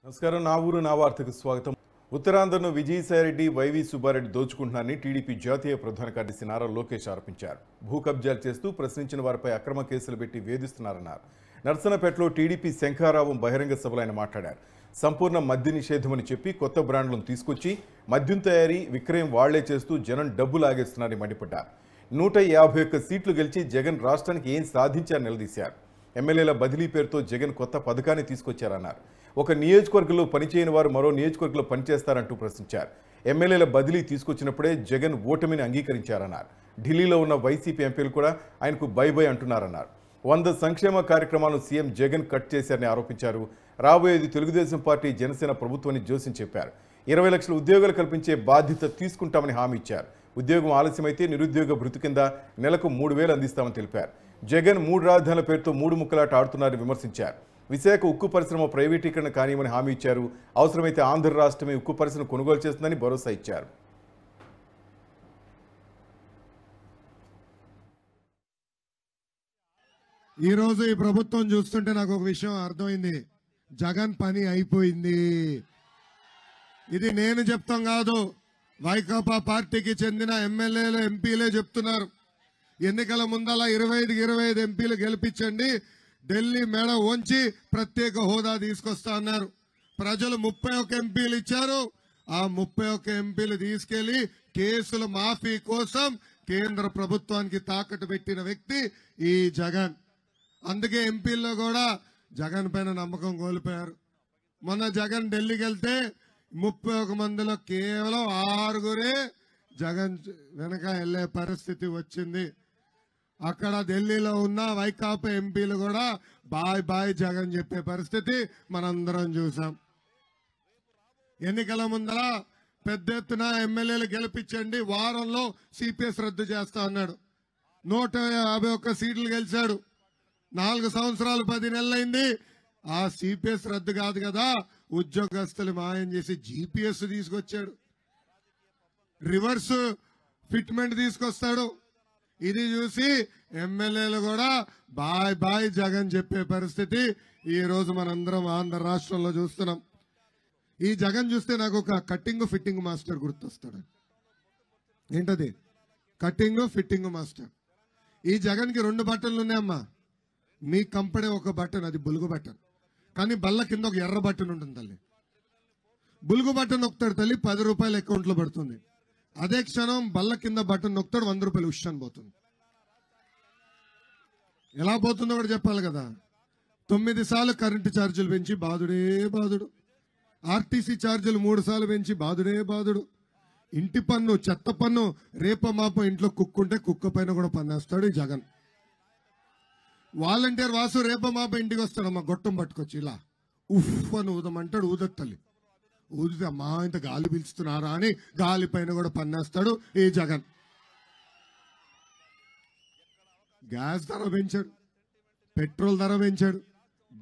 నమస్కారం. నా ఊరు నా వార్తకు స్వాగతం. ఉత్తరాంధ్రను విజయసాయిరెడ్డి, వైవి సుబ్బారెడ్డి దోచుకుంటున్నారని టీడీపీ జాతీయ ప్రధాన కార్యదర్శి నారా లోకేష్ ఆరోపించారు. భూ కబ్జాలు చేస్తూ ప్రశ్నించిన వారిపై అక్రమ కేసులు పెట్టి వేధిస్తున్నారన్నారు. నర్సనపేటలో టీడీపీ శంఖారావం బహిరంగ సభలో ఆయన మాట్లాడారు. సంపూర్ణ మద్య నిషేధమని చెప్పి కొత్త బ్రాండ్లను తీసుకొచ్చి మద్యం తయారీ, విక్రయం వాళ్లే చేస్తూ జనం డబ్బు లాగేస్తున్నారని మండిపడ్డారు. 151 సీట్లు గెలిచి జగన్ రాష్ట్రానికి ఏం సాధించారని నిలదీశారు. ఎమ్మెల్యేల బదిలీ పేరుతో జగన్ కొత్త పథకాన్ని తీసుకొచ్చారన్నారు. ఒక నియోజకవర్గంలో పనిచేయని వారు మరో నియోజకవర్గంలో పనిచేస్తారంటూ ప్రశ్నించారు. ఎమ్మెల్యేల బదిలీ తీసుకొచ్చినప్పుడే జగన్ ఓటమిని అంగీకరించారన్నారు. ఢిల్లీలో ఉన్న వైసీపీ ఎంపీలు కూడా ఆయనకు బై బై అంటున్నారన్నారు. 100 సంక్షేమ కార్యక్రమాలను సీఎం జగన్ కట్ చేశారని ఆరోపించారు. రాబోయేది తెలుగుదేశం పార్టీ, జనసేన ప్రభుత్వాన్ని జోస్యం చెప్పారు. 20 లక్షల ఉద్యోగాలు కల్పించే బాధ్యత తీసుకుంటామని హామీ ఇచ్చారు. ఉద్యోగం ఆలస్యమైతే నిరుద్యోగ భృతి కింద నెలకు 3,000 అందిస్తామని తెలిపారు. జగన్ 3 రాజధానుల పేరుతో 3 ముక్కలాట ఆడుతున్నారని విమర్శించారు. విశాఖ ఉక్కు పరిశ్రమ ప్రైవేటీకరణ కానివ్వని హామీ ఇచ్చారు. అవసరమైతే ఆంధ్ర రాష్ట్రమే ఉక్కు పరిశ్రమ కొనుగోలు చేస్తుందని భరోసా ఇచ్చారు. ఈరోజు ఈ ప్రభుత్వం చూస్తుంటే నాకు ఒక విషయం అర్థమైంది. జగన్ పని అయిపోయింది. ఇది నేను చెప్తాం కాదు, వైకాపా పార్టీకి చెందిన ఎమ్మెల్యేలు, ఎంపీలే చెప్తున్నారు. ఎన్నికల ముందల 25 ఎంపీలు గెలిపించండి, ఢిల్లీ మెడ వంచి ప్రత్యేక హోదా తీసుకొస్తా అన్నారు. ప్రజలు 31 ఎంపీలు ఇచ్చారు. ఆ 31 ఎంపీలు తీసుకెళ్లి కేసుల మాఫీ కోసం కేంద్ర ప్రభుత్వానికి తాకట్టు పెట్టిన వ్యక్తి ఈ జగన్. అందుకే ఎంపీల్లో కూడా జగన్ పైన నమ్మకం కోల్పోయారు. మొన్న జగన్ ఢిల్లీకి వెళ్తే 31 మందిలో కేవలం 6 జగన్ వెనక వెళ్లే పరిస్థితి వచ్చింది. అక్కడ ఢిల్లీలో ఉన్న వైకాపా ఎంపీలు కూడా బాయ్ బాయ్ జగన్ చెప్పే పరిస్థితి మనందరం చూసాం. ఎన్నికల ముందర పెద్ద ఎత్తున ఎమ్మెల్యేలు గెలిపించండి, వారంలో సిపిఎస్ రద్దు చేస్తా అన్నాడు. 151 సీట్లు గెలిచాడు. 4 సంవత్సరాలు 10 నెలలైంది. ఆ సిపిఎస్ రద్దు కాదు కదా, ఉద్యోగస్తులు మాయం చేసి జిపిఎస్ తీసుకొచ్చాడు, రివర్స్ ఫిట్మెంట్ తీసుకొస్తాడు. ఇది చూసి ఎమ్మెల్యేలు కూడా బాయ్ బాయ్ జగన్ చెప్పే పరిస్థితి ఈ రోజు మనందరం ఆంధ్ర రాష్ట్రంలో చూస్తున్నాం. ఈ జగన్ చూస్తే నాకు ఒక కట్టింగ్ ఫిట్టింగ్ మాస్టర్ గుర్తొస్తాడు. ఏంటది? Cutting fitting master. ఈ జగన్ కి 2 బటన్లు ఉన్నాయమ్మా. మీ కంపెనీ ఒక బటన్, అది బులుగు బటన్. కానీ బల్ల కింద ఒక ఎర్ర బటన్ ఉంటుంది తల్లి. బులుగు బటన్ నొక్కుతాడు తల్లి, 10 రూపాయలు అకౌంట్లో పడుతుంది. అదే క్షణం బల్ల కింద బటన్ నొక్కుతాడు, 100 రూపాయలు ఉష్షన్ పోతుంది. ఎలా పోతుందో కూడా చెప్పాలి కదా. 9 సార్లు కరెంటు ఛార్జీలు పెంచి బాధుడే బాధుడు. ఆర్టీసీ ఛార్జీలు 3 సార్లు పెంచి బాధుడే బాధుడు. ఇంటి పన్ను, చెత్త పన్ను, రేప మాప ఇంట్లో కుక్కుంటే కుక్క పైన కూడా పన్నేస్తాడు ఈ జగన్. వాలంటీర్ వాసు రేప మాప ఇంటికి వస్తాడమ్మా, గొట్టం పట్టుకొచ్చి ఇలా ఉఫ్ అని ఊదమంటాడు. ఊదత్తల్లి ఊదితే అమ్మా ఇంత గాలి పీల్చుతున్నారా అని గాలి పైన కూడా పన్నేస్తాడు ఈ జగన్. గ్యాస్ ధర పెంచాడు, పెట్రోల్ ధర పెంచాడు,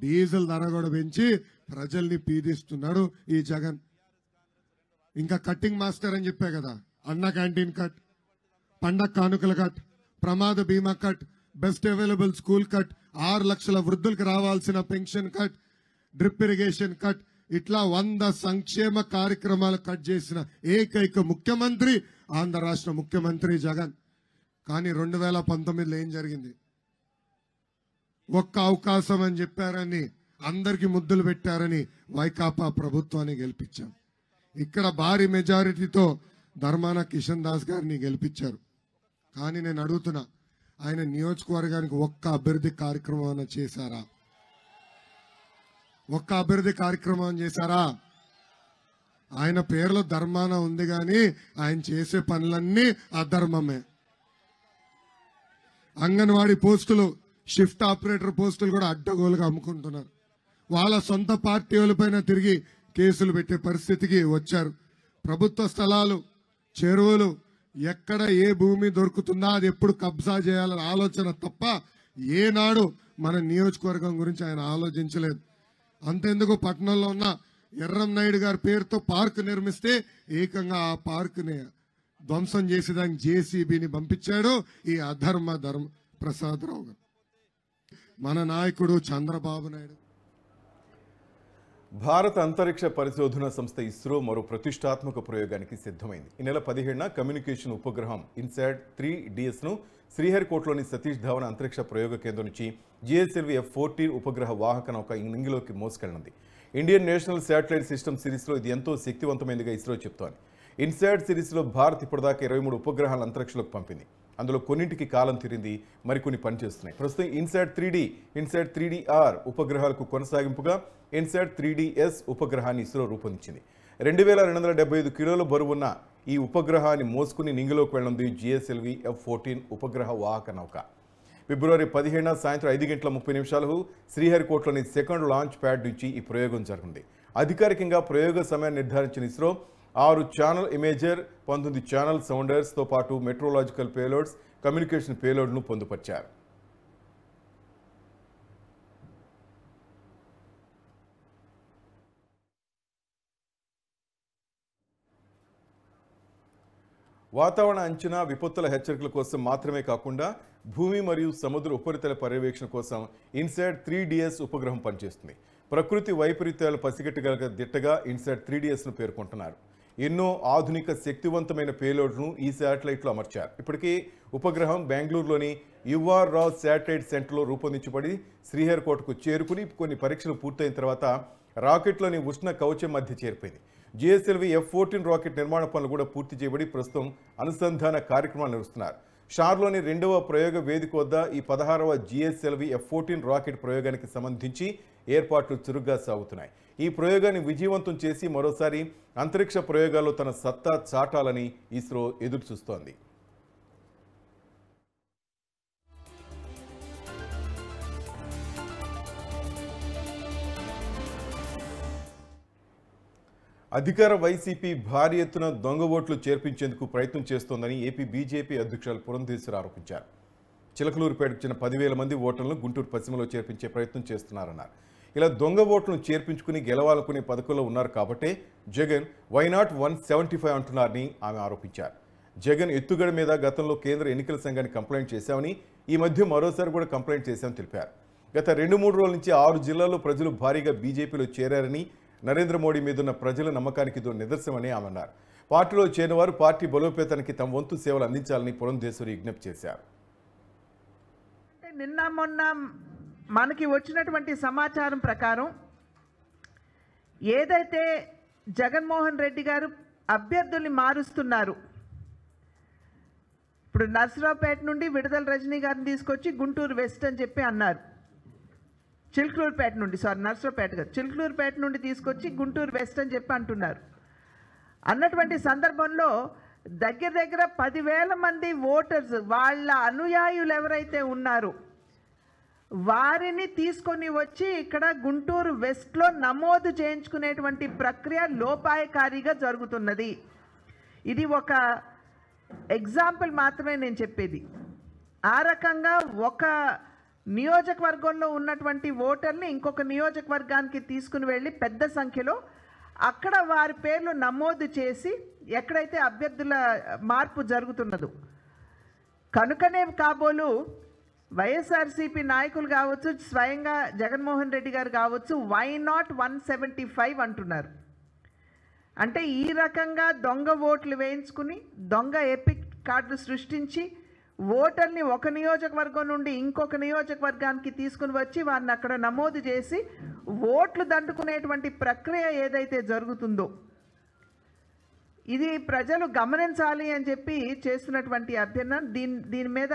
డీజిల్ ధర కూడా పెంచి ప్రజల్ని పీడిస్తున్నాడు ఈ జగన్. ఇంకా కట్టింగ్ మాస్టర్ అని చెప్పా కదా, అన్న క్యాంటీన్ కట్, పండగ కానుకల కట్, ప్రమాద బీమా cut, best available school cut, 6 లక్షల వృద్ధులకు రావాల్సిన pension cut, drip irrigation cut, ఇట్లా 100 సంక్షేమ కార్యక్రమాలు కట్ చేసిన ఏకైక ముఖ్యమంత్రి ఆంధ్ర రాష్ట్ర ముఖ్యమంత్రి జగన్. కానీ 2019లో ఏం జరిగింది? ఒక్క అవకాశం అని చెప్పారని, అందరికి ముద్దులు పెట్టారని వైకాపా ప్రభుత్వాన్ని గెలిపించాం. ఇక్కడ భారీ మెజారిటీతో ధర్మాన కిషన్ దాస్ గారిని గెలిపించారు. కానీ నేను అడుగుతున్నా, ఆయన నియోజకవర్గానికి ఒక్క అభివృద్ధి కార్యక్రమం చేశారా? ఒక్క అభివృద్ధి కార్యక్రమం చేశారా? ఆయన పేరులో ధర్మాన ఉంది కానీ ఆయన చేసే పనులన్నీ అధర్మమే. అంగన్వాడీ పోస్టులు, షిఫ్ట్ ఆపరేటర్ పోస్టులు కూడా అడ్డగోలుగా అమ్ముకుంటున్నారు. వాళ్ళ సొంత పార్టీ వాళ్ళపైన తిరిగి కేసులు పెట్టే పరిస్థితికి వచ్చారు. ప్రభుత్వ స్థలాలు, చెరువులు, ఎక్కడ ఏ భూమి దొరుకుతుందా అది ఎప్పుడు కబ్జా చేయాలనే ఆలోచన తప్ప ఏనాడు మన నియోజకవర్గం గురించి ఆయన ఆలోచించలేదు. అంతెందుకు, పట్టణంలో ఉన్న ఎర్రం నాయుడు గారి పేరుతో పార్క్ నిర్మిస్తే ఏకంగా ఆ పార్క్ని ధ్వంసం చేసేదానికి జేసీబీని పంపించాడు ఈ అధర్మ ప్రసాదరావు గారు. మన నాయకుడు చంద్రబాబు నాయుడు భారత అంతరిక్ష పరిశోధన సంస్థ ఇస్రో మరో ప్రతిష్టాత్మక ప్రయోగానికి సిద్ధమైంది. ఈ నెల 17న కమ్యూనికేషన్ ఉపగ్రహం ఇన్సాట్ 3DS ను శ్రీహరికోటలోని సతీష్ ధావన్ అంతరిక్ష ప్రయోగ కేంద్రం నుంచి GSLV F-14 ఉపగ్రహ వాహక నౌక ఇంగిలోకి మోసుకెళ్లింది. ఇండియన్ నేషనల్ శాటిలైట్ సిస్టమ్ సిరీస్లో ఇది ఎంతో శక్తివంతమైనదిగా ఇస్రో చెబుతోంది. ఇన్సాట్ సిరీస్లో భారత్ ఇప్పటిదాకా 23 ఉపగ్రహాలను అంతరిక్షంలోకి పంపింది. అందులో కొన్నింటికి కాలం తీరింది, మరికొన్ని పనిచేస్తున్నాయి. ప్రస్తుతం ఇన్సాట్ 3D, ఇన్సాట్ 3DR ఉపగ్రహాలకు కొనసాగింపుగా ఇన్సాట్ 3DS ఉపగ్రహాన్ని ఇస్రో రూపొందించింది. 2275 కిలోల బరువున్న ఈ ఉపగ్రహాన్ని మోసుకుని నింగిలోకి వెళ్లింది GSLV F-14 ఉపగ్రహ వాహక నౌక. ఫిబ్రవరి 17న సాయంత్రం 5:30 శ్రీహరికోటలోని సెకండ్ లాంచ్ ప్యాడ్ నుంచి ఈ ప్రయోగం జరిగింది. అధికారికంగా ప్రయోగ సమయాన్ని నిర్ధారించిన ఇస్రో 6 ఛానల్ ఇమేజర్, 19 ఛానల్ సౌండర్స్తో పాటు మెట్రోలాజికల్ పేలోడ్స్, కమ్యూనికేషన్ పేలోడ్ను పొందుపరిచారు. వాతావరణ అంచనా, విపత్తుల హెచ్చరికల కోసం మాత్రమే కాకుండా భూమి మరియు సముద్ర ఉపరితల పర్యవేక్షణ కోసం ఇన్సాట్ 3DS ఉపగ్రహం పనిచేస్తుంది. ప్రకృతి వైపరీత్యాలు పసిగట్టగల దిట్టగా ఇన్సాట్ 3DS ను పేర్కొంటున్నారు. ఎన్నో ఆధునిక శక్తివంతమైన పేలోడ్ను ఈ శాటిలైట్లో అమర్చారు. ఇప్పటికీ ఉపగ్రహం బెంగళూరులోని UR రావ్ శాటిలైట్ సెంటర్లో రూపొందించబడి శ్రీహరికోటకు చేరుకుని కొన్ని పరీక్షలు పూర్తయిన తర్వాత రాకెట్లోని ఉష్ణ కవచం మధ్య చేరిపోయింది. GSLV F-14 రాకెట్ నిర్మాణ పనులు కూడా పూర్తి చేయబడి ప్రస్తుతం అనుసంధాన కార్యక్రమాలు నిర్వహిస్తున్నారు. షార్లోని 2వ ప్రయోగ వేదిక వద్ద ఈ 16వ GSLV F-14 రాకెట్ ప్రయోగానికి సంబంధించి ఏర్పాట్లు చురుగ్గా సాగుతున్నాయి. ఈ ప్రయోగాన్ని విజయవంతం చేసి మరోసారి అంతరిక్ష ప్రయోగాల్లో తన సత్తా చాటాలని ఇస్రో ఎదురుచూస్తోంది. అధికార వైసీపీ భారీ ఎత్తున దొంగ ఓట్లు చేర్పించేందుకు ప్రయత్నం చేస్తోందని ఏపీ బీజేపీ అధ్యక్షురాలు పురంధేశ్వరి ఆరోపించారు. చిలకలూరుపేటకు చెందిన 10,000 మంది ఓటర్లను గుంటూరు పశ్చిమలో చేర్పించే ప్రయత్నం చేస్తున్నారన్నారు. ఇలా దొంగ ఓట్లను చేర్పించుకుని గెలవాలనుకునే పథకంలో ఉన్నారు కాబట్టే జగన్ వై నాట్ 175 అంటున్నారని ఆమె ఆరోపించారు. జగన్ ఎత్తుగడ మీద గతంలో కేంద్ర ఎన్నికల సంఘానికి కంప్లైంట్ చేశామని, ఈ మధ్య మరోసారి కూడా కంప్లైంట్ చేశామని తెలిపారు. గత 2-3 రోజుల నుంచి 6 జిల్లాల్లో ప్రజలు భారీగా బీజేపీలో చేరారని, నరేంద్ర మోడీ మీదున్న ప్రజల నమ్మకానికి ఇదో నిదర్శనమని ఆమె అన్నారు. పార్టీలో చేరిన వారు పార్టీ బలోపేతానికి తమ వంతు సేవలు అందించాలని పురంధేశ్వరి విజ్ఞప్తి చేశారు. నిన్న మొన్న మనకి వచ్చినటువంటి సమాచారం ప్రకారం ఏదైతే జగన్మోహన్ రెడ్డి గారు అభ్యర్థుల్ని మారుస్తున్నారు, ఇప్పుడు నర్సరావుపేట నుండి విడుదల రజనీ గారిని తీసుకొచ్చి గుంటూరు వెస్ట్ అని చెప్పి అన్నారు. చిలకలూరుపేట నుండి, నర్సరావుపేట కాదు, చిలకలూరుపేట నుండి తీసుకొచ్చి గుంటూరు వెస్ట్ అని చెప్పి అంటున్నారు. అన్నటువంటి సందర్భంలో దగ్గర 10,000 మంది ఓటర్స్, వాళ్ళ అనుయాయులు ఎవరైతే ఉన్నారో వారిని తీసుకొని వచ్చి ఇక్కడ గుంటూరు వెస్ట్లో నమోదు చేయించుకునేటువంటి ప్రక్రియ లోపాయకారిగా జరుగుతున్నది. ఇది ఒక ఎగ్జాంపుల్ మాత్రమే నేను చెప్పేది. ఆ రకంగా ఒక నియోజకవర్గంలో ఉన్నటువంటి ఓటర్ని ఇంకొక నియోజకవర్గానికి తీసుకుని వెళ్ళి పెద్ద సంఖ్యలో అక్కడ వారి పేర్లు నమోదు చేసి ఎక్కడైతే అభ్యర్థుల మార్పు జరుగుతున్నదో, కనుకనే కాబోలు వైఎస్ఆర్సీపీ నాయకులు కావచ్చు, స్వయంగా జగన్మోహన్ రెడ్డి గారు కావచ్చు, వై నాట్ 175 అంటున్నారు. అంటే ఈ రకంగా దొంగ ఓట్లు వేయించుకుని దొంగ ఎపిక్ కార్డులు సృష్టించి ఓటర్ని ఒక నియోజకవర్గం నుండి ఇంకొక నియోజకవర్గానికి తీసుకుని వచ్చి వారిని అక్కడ నమోదు చేసి ఓట్లు దండుకునేటువంటి ప్రక్రియ ఏదైతే జరుగుతుందో ఇది ప్రజలు గమనించాలి అని చెప్పి చేస్తున్నటువంటి అభ్యర్థన. దీని మీద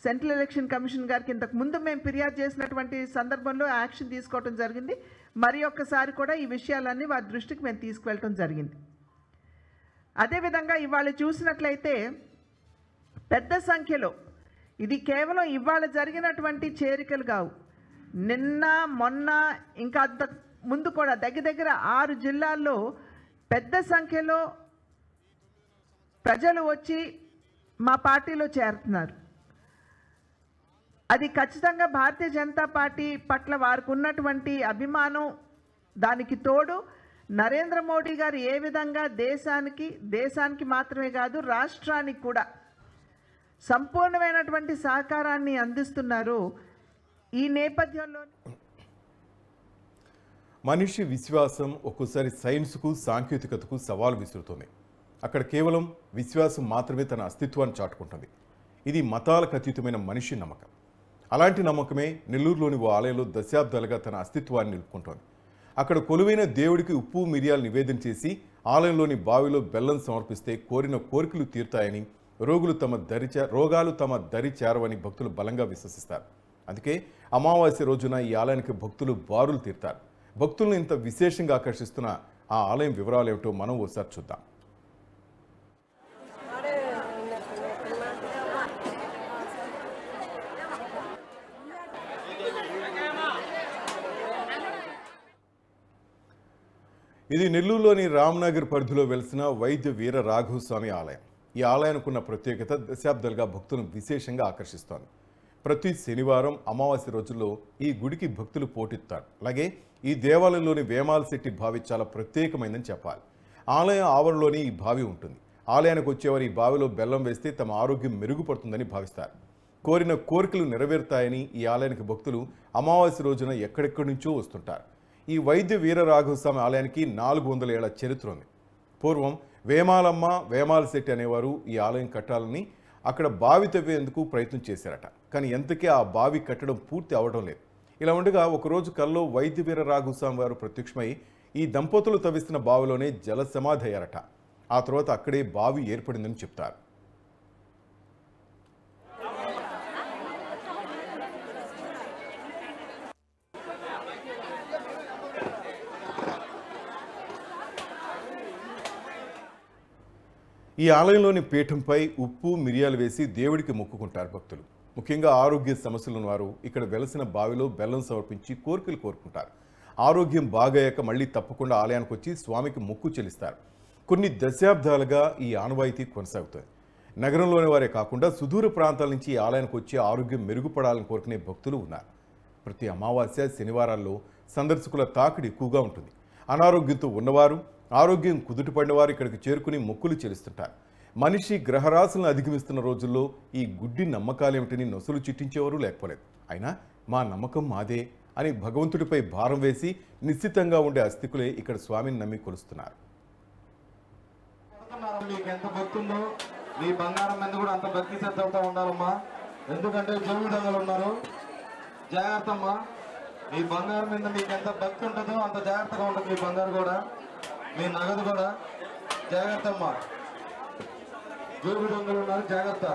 సెంట్రల్ ఎలక్షన్ కమిషన్ గారికి ఇంతకు ముందు మేము ఫిర్యాదు చేసినటువంటి సందర్భంలో యాక్షన్ తీసుకోవడం జరిగింది. మరి ఒక్కసారి కూడా ఈ విషయాలన్నీ వారి దృష్టికి మేము తీసుకువెళ్ళటం జరిగింది. అదేవిధంగా ఇవాళ చూసినట్లయితే పెద్ద సంఖ్యలో, ఇది కేవలం ఇవాళ జరిగినటువంటి చేరికలు కావు, నిన్న మొన్న ఇంకా అంత ముందు కూడా దగ్గర 6 జిల్లాల్లో పెద్ద సంఖ్యలో ప్రజలు వచ్చి మా పార్టీలో చేరుతున్నారు. అది ఖచ్చితంగా భారతీయ జనతా పార్టీ పట్ల వారికి ఉన్నటువంటి అభిమానం, దానికి తోడు నరేంద్ర మోడీ గారు ఏ విధంగా దేశానికి మాత్రమే కాదు రాష్ట్రానికి కూడా సంపూర్ణమైనటువంటి సహకారాన్ని అందిస్తున్నారు. ఈ నేపథ్యంలో మనిషి విశ్వాసం ఒక్కోసారి సైన్స్కు సాంకేతికతకు సవాలు విసురుతుంది. అక్కడ కేవలం విశ్వాసం మాత్రమే తన అస్తిత్వాన్ని చాటుకుంటుంది. ఇది మతాలకు అతీతమైన మనిషి నమ్మకం. అలాంటి నమ్మకమే నెల్లూరులోని ఓ ఆలయంలో దశాబ్దాలుగా తన అస్తిత్వాన్ని నిలుపుకుంటోంది. అక్కడ కొలువైన దేవుడికి ఉప్పు మిరియాలు నివేదన చేసి ఆలయంలోని బావిలో బెల్లం సమర్పిస్తే కోరిన కోరికలు తీరుతాయని, రోగాలు తమ దరి చేరవని భక్తులు బలంగా విశ్వసిస్తారు. అందుకే అమావాస్య రోజున ఈ ఆలయానికి భక్తులు బారులు తీరుతారు. భక్తులను ఇంత విశేషంగా ఆకర్షిస్తున్న ఆ ఆలయం వివరాలు ఏమిటో మనం ఓసారి చూద్దాం. ఇది నెల్లూరులోని రామ్నగర్ పరిధిలో వెలిసిన వైద్య వీర రాఘవ స్వామి ఆలయం. ఈ ఆలయానికి ఉన్న ప్రత్యేకత దశాబ్దాలుగా భక్తులను విశేషంగా ఆకర్షిస్తోంది. ప్రతి శనివారం అమావాస్య రోజుల్లో ఈ గుడికి భక్తులు పోటెత్తారు. అలాగే ఈ దేవాలయంలోని వేమాల శెట్టి బావి చాలా ప్రత్యేకమైందని చెప్పాలి. ఆలయం ఆవరణలోని ఈ బావి ఉంటుంది. ఆలయానికి వచ్చేవారు ఈ బావిలో బెల్లం వేస్తే తమ ఆరోగ్యం మెరుగుపడుతుందని భావిస్తారు. కోరిన కోరికలు నెరవేరుతాయని ఈ ఆలయానికి భక్తులు అమావాస్య రోజున ఎక్కడెక్కడి నుంచో వస్తుంటారు. ఈ వైద్య వీర రాఘవస్వామి ఆలయానికి 400 ఏళ్ల చరిత్ర ఉంది. పూర్వం వేమాలమ్మ, వేమాల శెట్టి అనేవారు ఈ ఆలయం కట్టాలని అక్కడ బావి తవ్వేందుకు ప్రయత్నం చేశారట. కానీ ఎంతకీ ఆ బావి కట్టడం పూర్తి అవడం లేదు. ఇలా ఉండగా ఒకరోజు కల్లో వైద్య వీర రాఘవస్వామి వారు ప్రత్యక్షమై ఈ దంపతులు తవ్విస్తున్న బావిలోనే జల సమాధి అయ్యారట. ఆ తర్వాత అక్కడే బావి ఏర్పడిందని చెప్తారు. ఈ ఆలయంలోని పీఠంపై ఉప్పు మిరియాలు వేసి దేవుడికి మొక్కుకుంటారు భక్తులు. ముఖ్యంగా ఆరోగ్య సమస్యలు ఉన్నవారు ఇక్కడ వెలసిన బావిలో బెల్లం సమర్పించి కోరికలు కోరుకుంటారు. ఆరోగ్యం బాగయ్యాక మళ్ళీ తప్పకుండా ఆలయానికి వచ్చి స్వామికి మొక్కు చెల్లిస్తారు. కొన్ని దశాబ్దాలుగా ఈ ఆనవాయితీ కొనసాగుతుంది. నగరంలోని వారే కాకుండా సుదూర ప్రాంతాల నుంచి ఈ ఆలయానికి వచ్చి ఆరోగ్యం మెరుగుపడాలని కోరుకునే భక్తులు ఉన్నారు. ప్రతి అమావాస్య శనివారాల్లో సందర్శకుల తాకిడి ఎక్కువగా ఉంటుంది. అనారోగ్యంతో ఉన్నవారు, ఆరోగ్యం కుదుటపడిన వారు ఇక్కడికి చేరుకుని మొక్కులు చెల్లిస్తుంటారు. మనిషి గ్రహరాశులను అధిగమిస్తున్న రోజుల్లో ఈ గుడ్డి నమ్మకాలేమిటని నొసలు చిట్టించేవారు లేకపోలేదు. అయినా మా నమ్మకం మాదే అని భగవంతుడిపై భారం వేసి నిశ్చితంగా ఉండే అస్తికులే ఇక్కడ స్వామిని నమ్మి కొలుస్తున్నారు. మీకు ఎంత భక్తి ఉందో మీ బంగారం మీద కూడా అంత భక్తి శ్రద్ధలతో ఉండాలమ్మా. ఎందుకంటే జోగి దొంగలు ఉన్నారు, జాగ్రత్త అమ్మా. మీ బంగారం మీద మీకు ఎంత భక్తి ఉంటుందో అంత జాగ్రత్తగా ఉంటుంది మీ బంగారు కూడా, మీ నగదు కూడా. జాగ్రత్త అమ్మా, జోగి దొంగలు ఉన్నారు, జాగ్రత్త.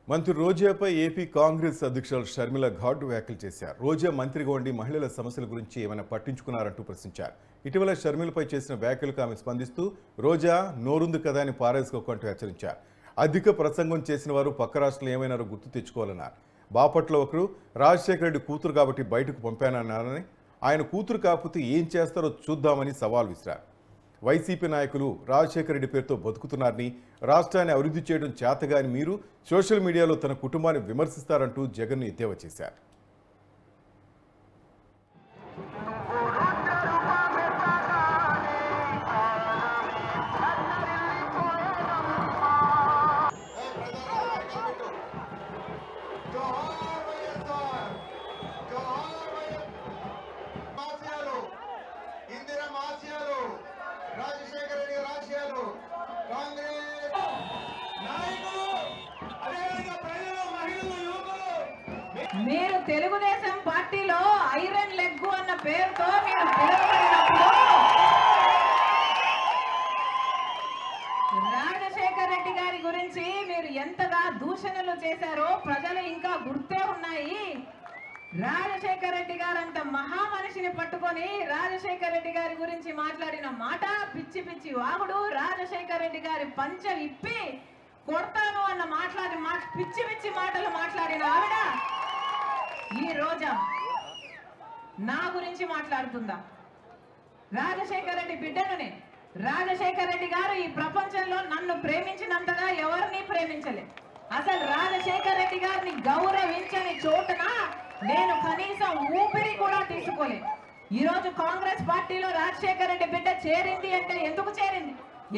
మంత్రి రోజాపై ఏపీ కాంగ్రెస్ అధ్యక్షులు షర్మిల ఘాటు వ్యాఖ్యలు చేశారు. రోజా మంత్రిగా ఉండి మహిళల సమస్యల గురించి ఏమైనా పట్టించుకున్నారంటూ ప్రశ్నించారు. ఇటీవల షర్మిలపై చేసిన వ్యాఖ్యలకు ఆమె స్పందిస్తూ రోజా నోరుంది కదా అని పారేసుకోకంటూ హెచ్చరించారు. అధిక ప్రసంగం చేసిన వారు పక్క రాష్ట్రంలో ఏమైనారో గుర్తు తెచ్చుకోవాలన్నారు. బాపట్ల ఒకరు రాజశేఖర రెడ్డి కూతురు కాబట్టి బయటకు పంపానన్నారని, ఆయన కూతురు కాకపోతే ఏం చేస్తారో చూద్దామని సవాల్ విసిరారు. వైసీపీ నాయకులు రాజశేఖర రెడ్డి పేరుతో బతుకుతున్నారని, రాష్ట్రాన్ని అభివృద్ధి చేయడం చేతగాని మీరు సోషల్ మీడియాలో తన కుటుంబాన్ని విమర్శిస్తారంటూ జగన్ను ఎద్దేవా చేశారు. మీరు తెలుగుదేశం పార్టీలో ఐరన్ లెగ్ అన్న పేరుతో మీరు పిలువబడినప్పుడు రాజశేఖర రెడ్డి గారి గురించి మీరు ఎంతగా దూషణలు చేశారో ప్రజలు ఇంకా గుర్తే ఉన్నాయి. రాజశేఖర రెడ్డి గారు అంత మహా మనిషిని పట్టుకొని రాజశేఖర రెడ్డి గారి గురించి మాట్లాడిన మాట పిచ్చి పిచ్చి వాగుడు. రాజశేఖర రెడ్డి గారి పంచ విప్పి కొడతాను అన్న పిచ్చి పిచ్చి మాటలు మాట్లాడిన ఆవిడ ఈ రోజా నా గురించి మాట్లాడుతుందా? రాజశేఖర రెడ్డి బిడ్డను నేను. రాజశేఖర రెడ్డి గారు ఈ ప్రపంచంలో నన్ను ప్రేమించినంతగా ఎవరిని ప్రేమించలే. అసలు రాజశేఖర రెడ్డి గారిని గౌరవించని చోటున నేను కనీసం ఊపిరి కూడా తీసుకోలేదు. ఈరోజు కాంగ్రెస్ పార్టీలో రాజశేఖర రెడ్డి బిడ్డ చేరింది అంటే ఎందుకు చేరింది?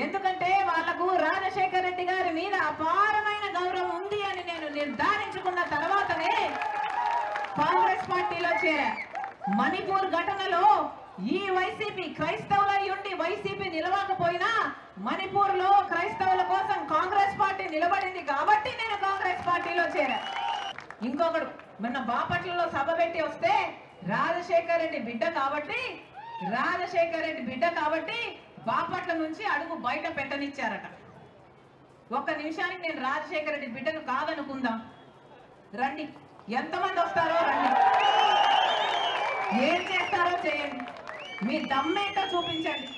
ఎందుకంటే వాళ్లకు రాజశేఖర రెడ్డి గారి మీద అపారమైన గౌరవం ఉంది అని నేను నిర్ధారించుకున్న తర్వాతనే కాంగ్రెస్ పార్టీలో చేరా. మణిపూర్ ఘటనలో ఈ వైసీపీ క్రైస్తవులై ఉండి వైసీపీ నిలవకపోయినా మణిపూర్ లో క్రైస్తవుల కోసం కాంగ్రెస్ పార్టీ నిలబడింది కాబట్టి నేను కాంగ్రెస్ పార్టీలో చేరా. ఇంకొకడు మొన్న బాపట్లలో సభ పెట్టి వస్తే రాజశేఖర రెడ్డి బిడ్డ కాబట్టి బాపట్ల నుంచి అడుగు బయట పెట్టనిచ్చారట. ఒక్క నిమిషానికి నేను రాజశేఖర రెడ్డి బిడ్డను కాదనుకుందాం. రండి, ఎంతమంది వస్తారో రండి, ఏం చేస్తారో చేయండి, మీ దమ్మేంటో చూపించండి.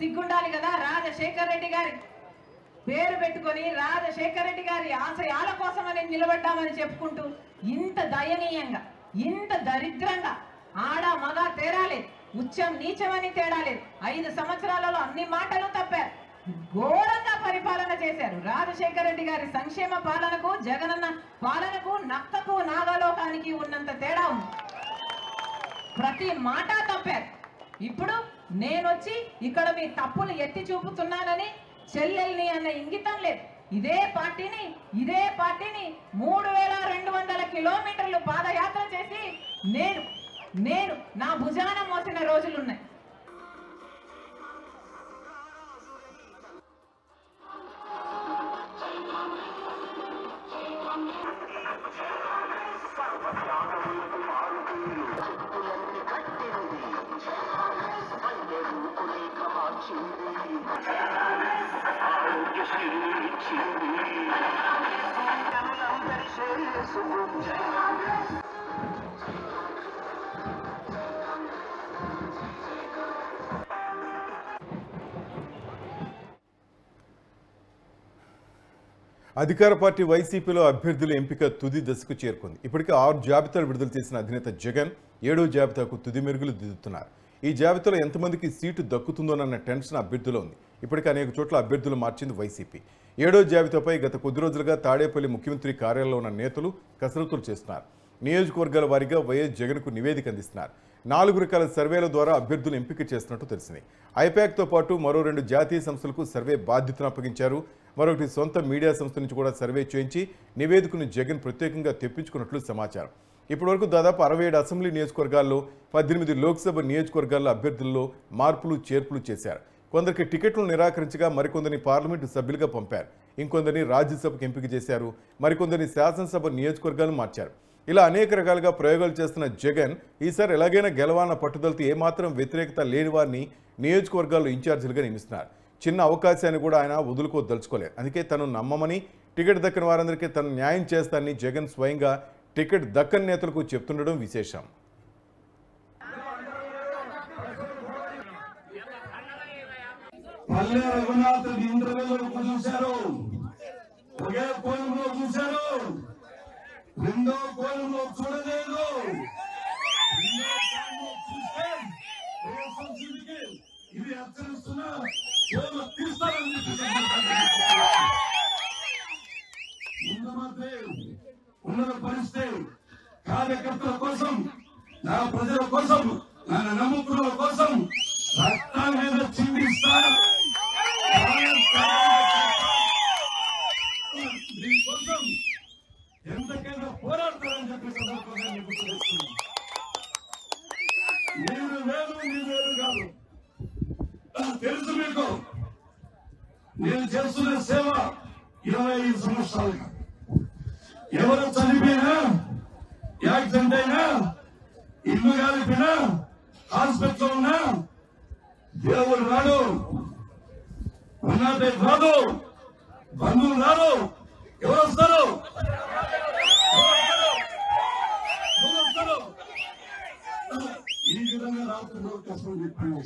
సిగ్గుండాలి కదా రాజశేఖర రెడ్డి గారి పేరు పెట్టుకొని రాజశేఖర రెడ్డి గారి ఆశయాల కోసమని నిలబడ్డామని చెప్పుకుంటూ ఇంత దయనీయంగా, ఇంత దరిద్రంగా, ఆడ మగ తేడాలేదు, ఉచ్చం నీచమని తేడాలేదు, 5 సంవత్సరాలలో అన్ని మాటలు తప్పారు, ఘోరంగా పరిపాలన చేశారు. రాజశేఖర రెడ్డి గారి సంక్షేమ పాలనకు జగనన్న పాలనకు నక్కకు నాగలోకానికి ఉన్నంత తేడా ఉంది. ప్రతి మాట తప్పారు. ఇప్పుడు నేనొచ్చి ఇక్కడ మీ తప్పులు ఎత్తి చూపుతున్నానని చెల్లెల్ని అన్న ఇంగితం లేదు. ఇదే పార్టీని 3200 కిలోమీటర్లు పాదయాత్ర చేసి నేను నా భుజాన మోసిన రోజులున్నాయి. అధికార పార్టీ వైసీపీలో అభ్యర్థుల ఎంపిక తుది దశకు చేరుకుంది. ఇప్పటికే 6 జాబితాలు విడుదల చేసిన అధినేత జగన్ 7వ జాబితాకు తుది మెరుగులు దిద్దుతున్నారు. ఈ జాబితాలో ఎంతమందికి సీటు దక్కుతుందోనన్న టెన్షన్ అభ్యర్థులు ఉంది. ఇప్పటికే అనేక చోట్ల అభ్యర్థులు మార్చింది వైసీపీ. 7వ జాబితాపై గత కొద్ది రోజులుగా తాడేపల్లి ముఖ్యమంత్రి కార్యాలయంలో ఉన్న నేతలు కసరత్తులు చేస్తున్నారు. నియోజకవర్గాల వారీగా వైఎస్ జగన్కు నివేదిక అందిస్తున్నారు. 4 రకాల సర్వేల ద్వారా అభ్యర్థులు ఎంపిక చేస్తున్నట్టు తెలిసింది. ఐపాక్తో పాటు మరో 2 జాతీయ సంస్థలకు సర్వే బాధ్యతను అప్పగించారు. మరొకటి సొంత మీడియా సంస్థ నుంచి కూడా సర్వే చేయించి నివేదికను జగన్ ప్రత్యేకంగా తెప్పించుకున్నట్లు సమాచారం. ఇప్పటివరకు దాదాపు 67 అసెంబ్లీ నియోజకవర్గాల్లో 18 లోక్సభ నియోజకవర్గాల్లో అభ్యర్థుల్లో మార్పులు చేర్పులు చేశారు. కొందరికి టికెట్లను నిరాకరించగా మరికొందరిని పార్లమెంటు సభ్యులుగా పంపారు. ఇంకొందరిని రాజ్యసభకు ఎంపిక చేశారు. మరికొందరిని శాసనసభ నియోజకవర్గాలు మార్చారు. ఇలా అనేక రకాలుగా ప్రయోగాలు చేస్తున్న జగన్ ఈసారి ఎలాగైనా గెలవాలన్న పట్టుదలతో ఏమాత్రం వ్యతిరేకత లేని వారిని నియోజకవర్గాల్లో ఇన్ఛార్జీలుగా నియమిస్తున్నారు. చిన్న అవకాశాన్ని కూడా ఆయన వదులుకోదలుచుకోలేదు. అందుకే తను నమ్మమని, టికెట్ దక్కని వారందరికీ తను న్యాయం చేస్తానని జగన్ స్వయంగా టికెట్ దక్కని నేతలకు చెప్తుండడం విశేషం. పల్లె రఘునాథ్ ఇంటర్వ్యూలో చూశారు, ఒకే కోణంలో చూశారు, రెండో కోణంలో చూడలేదు. ఇది హెచ్చరిస్తున్నా తీస్తారని ఉన్న పరిస్థితి కార్యకర్తల కోసం, నా ప్రజల కోసం, నన్ను నమ్ముకున్న కోసం రక్తం మీద చిందిస్తారు. దీనికోసం ఎంతకైనా పోరాడతారని చెప్పి సందర్భంగా మీకు తెలుస్తుంది. నేను వేరు కాదు, తెలుసు మీకు. నేను చేస్తున్న సేవ 25 సంవత్సరాలుగా. ఎవరు చనిపోయినా, యాక్సిడెంట్ అయినా, ఇల్లు కాలిపోయినా, హాస్పిటల్ ఉన్నా దేవుడు రాడు, ఉన్నదే రాదు, బంధువులు రాదు. ఎవరు వస్తారు? ఈ విధంగా రాత్రి కష్టం చెప్పండి.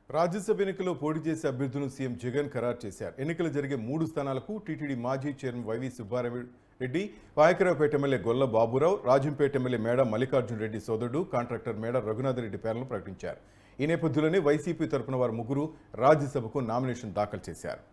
రాజ్యసభ ఎన్నికల్లో పోటీ చేసే అభ్యర్థులను సీఎం జగన్ ఖరారు చేశారు. ఎన్నికలు జరిగే 3 స్థానాలకు టీటీడీ మాజీ chairman YV Subbareddy, Payakaraopeta MLA Golla Baburao, Rajampet MLA మేడ మల్లికార్జున రెడ్డి సోదరుడు కాంట్రాక్టర్ మేడ రఘునాథ్ రెడ్డి పేర్లను ప్రకటించారు. ఈ నేపథ్యంలోనే వైసీపీ తరపున వారు ముగ్గురు రాజ్యసభకు నామినేషన్ దాఖలు చేశారు.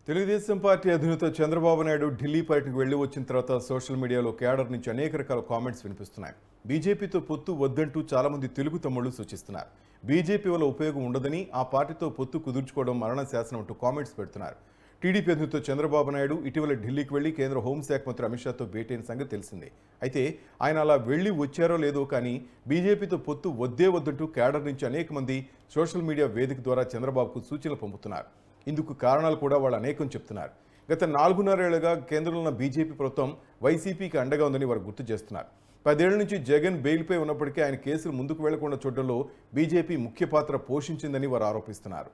తెలుగుదేశం పార్టీ అధినేత చంద్రబాబు నాయుడు ఢిల్లీ పర్యటనకు వెళ్లి వచ్చిన తర్వాత సోషల్ మీడియాలో క్యాడర్ నుంచి అనేక రకాల కామెంట్స్ వినిపిస్తున్నాయి. బీజేపీతో పొత్తు వద్దంటూ చాలా మంది తెలుగు తమ్ముళ్లు సూచిస్తున్నారు. బీజేపీ వల్ల ఉపయోగం ఉండదని, ఆ పార్టీతో పొత్తు కుదుర్చుకోవడం మరణ శాసనం అంటూ కామెంట్స్ పెడుతున్నారు. టీడీపీ అధినేత చంద్రబాబు నాయుడు ఇటీవల ఢిల్లీకి వెళ్లి కేంద్ర హోంశాఖ మంత్రి అమిత్ షాతో భేటీ అయిన సంగతి తెలిసిందే. అయితే ఆయన అలా వెళ్లి వచ్చారో లేదో కానీ బీజేపీతో పొత్తు వద్దే వద్దంటూ క్యాడర్ నుంచి అనేక మంది సోషల్ మీడియా వేదిక ద్వారా చంద్రబాబుకు సూచనలు పంపుతున్నారు. ఇందుకు కారణాలు కూడా వాళ్ళు అనేకం చెప్తున్నారు. గత 4.5 ఏళ్లుగా కేంద్రంలో ఉన్న బీజేపీ ప్రభుత్వం వైసీపీకి అండగా ఉందని వారు గుర్తు చేస్తున్నారు. 10 ఏళ్ల నుంచి జగన్ బెయిల్పై ఉన్నప్పటికీ ఆయన కేసులు ముందుకు వెళ్లకుండా చూడడంలో బీజేపీ ముఖ్య పాత్ర పోషించిందని వారు ఆరోపిస్తున్నారు.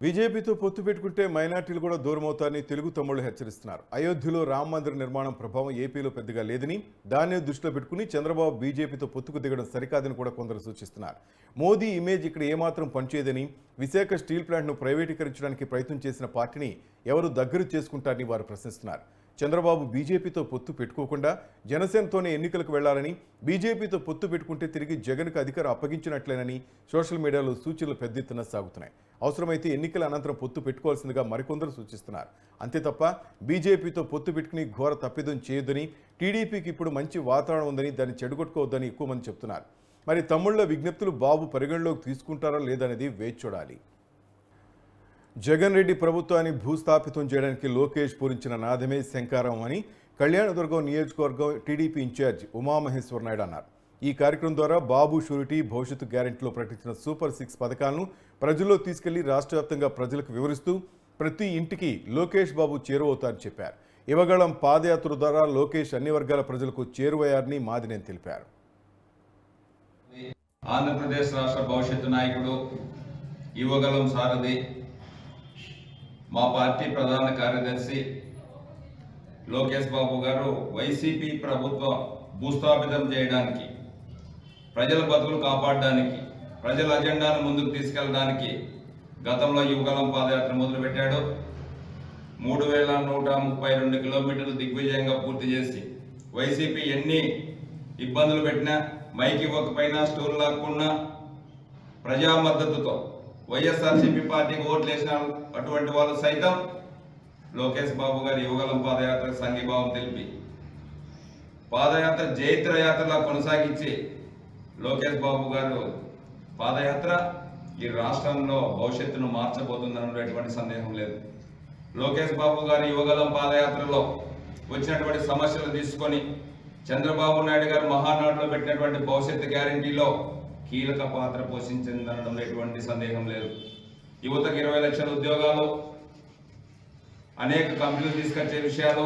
బీజేపీతో పొత్తు పెట్టుకుంటే మైనార్టీలు కూడా దూరమవుతారని తెలుగు తమ్ముళ్లు హెచ్చరిస్తున్నారు. అయోధ్యలో రామ మందిర నిర్మాణం ప్రభావం ఏపీలో పెద్దగా లేదని, దాన్నే దృష్టిలో పెట్టుకుని చంద్రబాబు బీజేపీతో పొత్తుకు దిగడం సరికాదని కూడా కొందరు సూచిస్తున్నారు. మోదీ ఇమేజ్ ఇక్కడ ఏమాత్రం పనిచేయదని, విశాఖ స్టీల్ ప్లాంట్ను ప్రైవేటీకరించడానికి ప్రయత్నం చేసిన పార్టీని ఎవరు దగ్గర చేసుకుంటారని వారు ప్రశ్నిస్తున్నారు. చంద్రబాబు బీజేపీతో పొత్తు పెట్టుకోకుండా జనసేనతోనే ఎన్నికలకు వెళ్లాలని, బీజేపీతో పొత్తు పెట్టుకుంటే తిరిగి జగన్కు అధికారం అప్పగించినట్లేనని సోషల్ మీడియాలో సూచనలు పెద్ద ఎత్తున సాగుతున్నాయి. అవసరమైతే ఎన్నికల అనంతరం పొత్తు పెట్టుకోవాల్సిందిగా మరికొందరు సూచిస్తున్నారు. అంతే తప్ప బీజేపీతో పొత్తు పెట్టుకుని ఘోర తప్పిదం చేయొద్దని, టీడీపీకి ఇప్పుడు మంచి వాతావరణం ఉందని, దాన్ని చెడగొట్టుకోవద్దని ఎక్కువ మంది చెప్తున్నారు. మరి తమ్ముళ్ల విజ్ఞప్తులు బాబు పరిగణలోకి తీసుకుంటారా లేదనేది వేచి చూడాలి. జగన్ రెడ్డి ప్రభుత్వాన్ని భూస్థాపితం చేయడానికి లోకేష్ పూరించిన నాదమే శంకారం అని కళ్యాణదుర్గం నియోజకవర్గం టీడీపీ ఇన్ఛార్జ్ ఉమామహేశ్వర నాయుడు అన్నారు. ఈ కార్యక్రమం ద్వారా బాబు షూరిటీ, భవిష్యత్తు గ్యారెంటీలో ప్రకటించిన సూపర్ 6 పథకాలను ప్రజల్లో తీసుకెళ్లి రాష్ట్ర వ్యాప్తంగా ప్రజలకు వివరిస్తూ ప్రతి ఇంటికి లోకేష్ బాబు చేరువవుతారని చెప్పారు. యువగళం పాదయాత్ర ద్వారా లోకేష్ అన్ని వర్గాల ప్రజలకు చేరువయ్యారని మాదినేని తెలిపారు. ఆంధ్రప్రదేశ్ రాష్ట్ర భవిష్యత్తు నాయకుడు, యువగళం సారథి, మా పార్టీ ప్రధాన కార్యదర్శి లోకేష్ బాబు గారు వైసీపీ ప్రభుత్వం భూస్థాపితం చేయడానికి, ప్రజల బతుకులు కాపాడడానికి, ప్రజల అజెండాను ముందుకు తీసుకెళ్లడానికి గతంలో యువగళం పాదయాత్ర మొదలుపెట్టాడు. 3132 కిలోమీటర్లు దిగ్విజయంగా పూర్తి చేసి వైసీపీ ఎన్ని ఇబ్బందులు పెట్టినా, మైక్ ఇవ్వకపోయినా, స్టూల్ లాక్కున్నా ప్రజా మద్దతుతో వైఎస్ఆర్సీపీ పార్టీకి ఓట్లు వేసిన అటువంటి వాళ్ళు సైతం లోకేష్ బాబు గారి యువగళం పాదయాత్రకు సంఘీభావం తెలిపి పాదయాత్ర జైత్ర యాత్రలా కొనసాగించి లోకేష్ బాబు గారు పాదయాత్ర ఈ రాష్ట్రంలో భవిష్యత్తును మార్చబోతుందన్న ఎటువంటి సందేహం లేదు. లోకేష్ బాబు గారి యువగళం పాదయాత్రలో వచ్చినటువంటి సమస్యలు తీసుకొని చంద్రబాబు నాయుడు గారు మహానాడులో పెట్టినటువంటి భవిష్యత్తు గ్యారంటీలో కీలక పాత్ర పోషించిందనడంలో ఎటువంటి సందేహం లేదు. యువతకు 20 లక్షల ఉద్యోగాలు, అనేక కంపెనీలు తీసుకొచ్చే విషయాలు,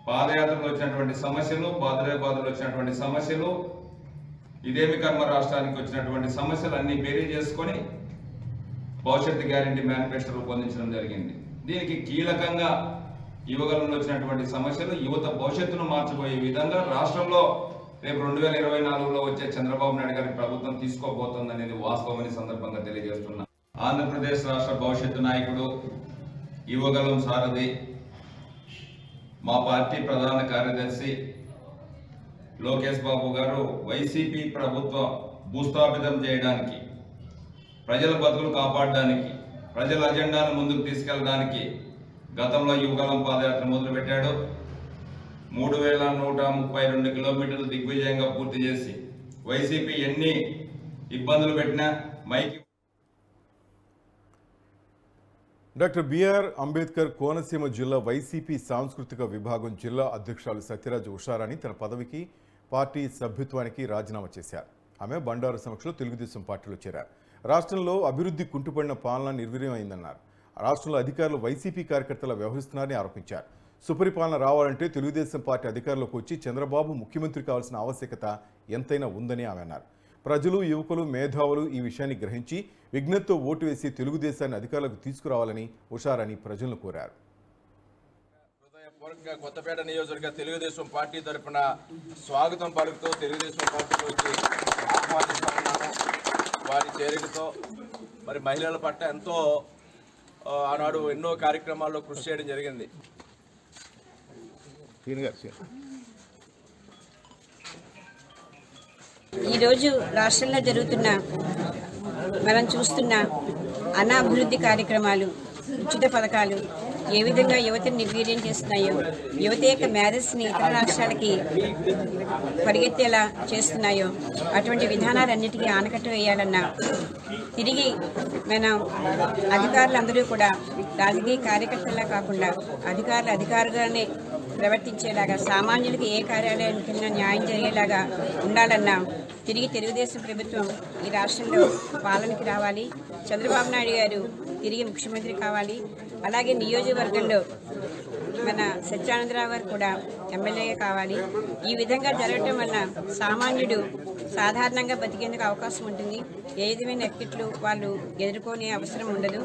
పాదయాత్రలో వచ్చినటువంటి సమస్యలు, బాదులో వచ్చినటువంటి సమస్యలు, ఇదేమి కర్మ రాష్ట్రానికి వచ్చినటువంటి సమస్యలు అన్ని బేరీ చేసుకొని భవిష్యత్తు గ్యారంటీ మేనిఫెస్టో రూపొందించడం జరిగింది. దీనికి కీలకంగా యువగలంలో వచ్చినటువంటి సమస్యలు యువత భవిష్యత్తును మార్చబోయే విధంగా రాష్ట్రంలో రేపు 2024లో వచ్చే చంద్రబాబు నాయుడు గారి ప్రభుత్వం తీసుకోబోతోందనేది వాస్తవమని సందర్భంగా తెలియజేస్తున్నా. ఆంధ్రప్రదేశ్ రాష్ట్ర భవిష్యత్తు నాయకుడు, యువగలం సారథి, మా పార్టీ ప్రధాన కార్యదర్శి లోకేష్ బాబు గారు వైసీపీ ప్రభుత్వం భూస్థాపితం చేయడానికి, ప్రజల బతుకులు కాపాడడానికి, ప్రజల అజెండాను ముందుకు తీసుకెళ్లడానికి గతంలో యువగలం పాదయాత్ర మొదలుపెట్టాడు. 3132 కిలోమీటర్లు దిగ్విజయంగా పూర్తి చేసి వైసీపీ ఎన్ని ఇబ్బందులు పెట్టినా, మైక్ డాక్టర్ బిఆర్ అంబేద్కర్ కోనసీమ జిల్లా వైసీపీ సాంస్కృతిక విభాగం జిల్లా అధ్యక్షురాలు సత్యరాజు ఉషారాణి తన పదవికి, పార్టీ సభ్యత్వానికి రాజీనామా చేశారు. ఆమె బండారు సమక్షంలో తెలుగుదేశం పార్టీలో చేరారు. రాష్ట్రంలో అభివృద్ధి కుంటుపడిన పాలన నిర్వీర్యం అయిందన్నారు. రాష్ట్రంలో అధికారులు వైసీపీ కార్యకర్తలు వ్యవహరిస్తున్నారని ఆరోపించారు. సుపరిపాలన రావాలంటే తెలుగుదేశం పార్టీ అధికారంలోకి వచ్చి చంద్రబాబు ముఖ్యమంత్రి కావాల్సిన ఆవశ్యకత ఎంతైనా ఉందని ఆమె అన్నారు. ప్రజలు, యువకులు, మేధావులు ఈ విషయాన్ని గ్రహించి విజ్ఞతతో ఓటు వేసి తెలుగుదేశాన్ని అధికారులకు తీసుకురావాలని ఉషారాణి ప్రజలను కోరారు. హృదయపూర్వకంగా కొత్తపేట నియోజకవర్గ తెలుగుదేశం పార్టీ తరఫున స్వాగతం పలుకుతూ తెలుగుదేశం పార్టీలోకి ఆహ్వానిస్తా ఉన్నాను. వారి చేరికతో మరి మహిళల పట్ల ఎంతో ఆనాడు ఎన్నో కార్యక్రమాల్లో కృషి చేయడం జరిగింది. ఈరోజు రాష్ట్రంలో జరుగుతున్న మనం చూస్తున్న అనాభివృద్ధి కార్యక్రమాలు, ఉచిత పథకాలు ఏ విధంగా యువతను నిర్వీర్యం చేస్తున్నాయో, యువత యొక్క మేధస్సుని ఇతర రాష్ట్రాలకి పరిగెత్తేలా చేస్తున్నాయో అటువంటి విధానాలన్నిటికీ ఆనకట్ట వేయాలన్నా తిరిగి మనం అధికారులందరూ కూడా రాజకీయ కార్యకర్తలా కాకుండా అధికారులుగానే ప్రవర్తించేలాగా, సామాన్యులకి ఏ కార్యాలయానికైనా న్యాయం జరిగేలాగా ఉండాలన్నా తిరిగి తెలుగుదేశం ప్రభుత్వం ఈ రాష్ట్రంలో పాలనకి రావాలి. చంద్రబాబు నాయుడు గారు తిరిగి ముఖ్యమంత్రి కావాలి. అలాగే నియోజకవర్గంలో మన సత్యానందరావు గారు కూడా ఎమ్మెల్యేగా కావాలి. ఈ విధంగా జరగటం వల్ల సామాన్యుడు సాధారణంగా బతికేందుకు అవకాశం ఉంటుంది. ఏ విధమైన ఎక్కిట్లు వాళ్ళు ఎదుర్కొనే అవసరం ఉండదు.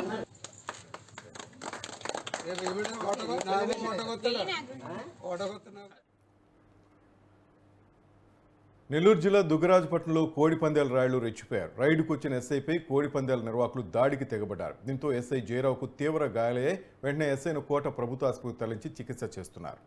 నెల్లూరు జిల్లా దుగ్గరాజపట్నంలో కోడి పందాల రాయుళ్లు రెచ్చిపోయారు. రైడ్కు వచ్చిన ఎస్ఐపై కోడి పందాల నిర్వాహకులు దాడికి తెగబడ్డారు. దీంతో ఎస్ఐ జయరావుకు తీవ్ర గాయాలయ్యాయి. వెంటనే ఎస్ఐను కోట ప్రభుత్వ ఆసుపత్రికి తరలించి చికిత్స చేస్తున్నారు.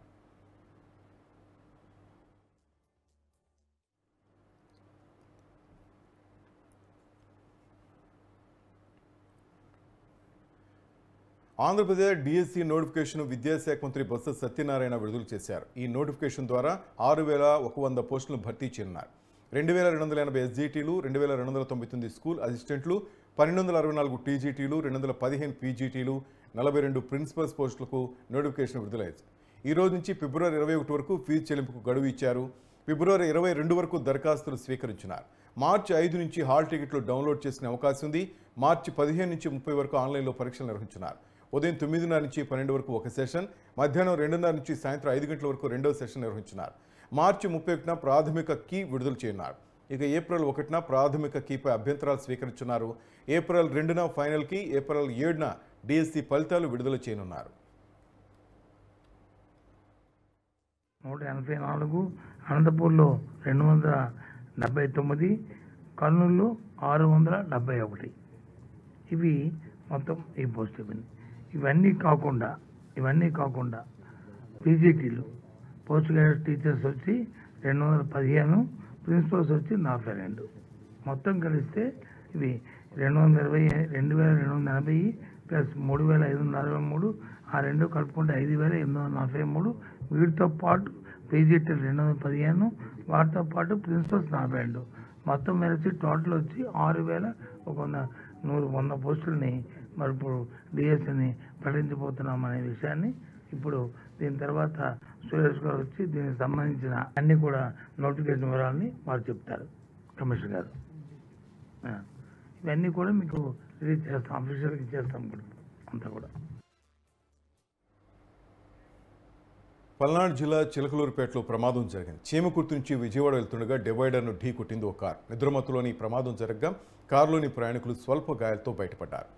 ఆంధ్రప్రదేశ్ డిఎస్సి నోటిఫికేషన్ విద్యాశాఖ మంత్రి బొత్స సత్యనారాయణ విడుదల చేశారు. ఈ నోటిఫికేషన్ ద్వారా 6,100 పోస్టులను భర్తీ చేయనున్నారు. 2,280 ఎస్జీటీలు, 2,299 స్కూల్ అసిస్టెంట్లు, 1,264 టీజీటీలు, 215 పీజీటీలు, 42 ప్రిన్సిపల్స్ పోస్టులకు నోటిఫికేషన్ విడుదలయ్యాయి. ఈ రోజు నుంచి ఫిబ్రవరి 21 వరకు ఫీజు చెల్లింపుకు గడువు ఇచ్చారు. ఫిబ్రవరి 22 వరకు దరఖాస్తులు స్వీకరించినారు. మార్చి 5 నుంచి హాల్ టికెట్లు డౌన్లోడ్ చేసుకునే అవకాశం ఉంది. మార్చి 15 నుంచి 30 వరకు ఆన్లైన్లో పరీక్షలు నిర్వహించినారు. ఉదయం 9:30 నుంచి 12 వరకు ఒక సెషన్, మధ్యాహ్నం 2:30 నుంచి సాయంత్రం 5 గంటల వరకు రెండో సెషన్ నిర్వహించినారు. మార్చి 31న ప్రాథమిక కీ విడుదల చేయనున్నారు. ఇక ఏప్రిల్ 1న ప్రాథమిక కీపై అభ్యంతరాలు స్వీకరించున్నారు. ఏప్రిల్ 2న ఫైనల్ కీ, ఏప్రిల్ 7న డిఎస్సి ఫలితాలు విడుదల చేయనున్నారు. 184, అనంతపూర్లో 279, కర్నూలులో 671. ఇవి మొత్తం ఈ పోస్ట్ ఇవన్నీ. ఇవన్నీ కాకుండా పీజీటీలు, పోస్ట్ గ్రాడ్యుయేట్ టీచర్స్ వచ్చి 215, ప్రిన్సిపల్స్ వచ్చి 42. మొత్తం కలిస్తే ఇవి 2,280 ప్లస్ 3,563, ఆ రెండు కలుపుకుంటే 5,843. వీటితో పాటు పీజీటీలు 215, వాటితో పాటు ప్రిన్సిపల్స్ 42. మొత్తం కలిసి టోటల్ వచ్చి 6,100 పోస్టులని మరి ఇప్పుడు డిఎస్సిని ప్రకటించబోతున్నామనే విషయాన్ని ఇప్పుడు దీని తర్వాత సురేష్ గారు వచ్చి దీనికి సంబంధించిన అన్ని కూడా నోటిఫికేషన్ వివరాలని వారు చెప్తారు. కమిషనర్ గారు ఇవన్నీ కూడా మీకు రిలీజ్ చేస్తాం, అఫీషియల్గా చేస్తాం కూడా అంతా కూడా. పల్నాడు జిల్లా చిలకలూరుపేటలో ప్రమాదం జరిగింది. చీమకుర్తి నుంచి విజయవాడ వెళ్తుండగా డివైడర్ను ఢీ కొట్టింది ఓ కారు. నిద్రమత్తులోని ప్రమాదం జరగగా కారులోని ప్రయాణికులు స్వల్ప గాయాలతో బయటపడ్డారు.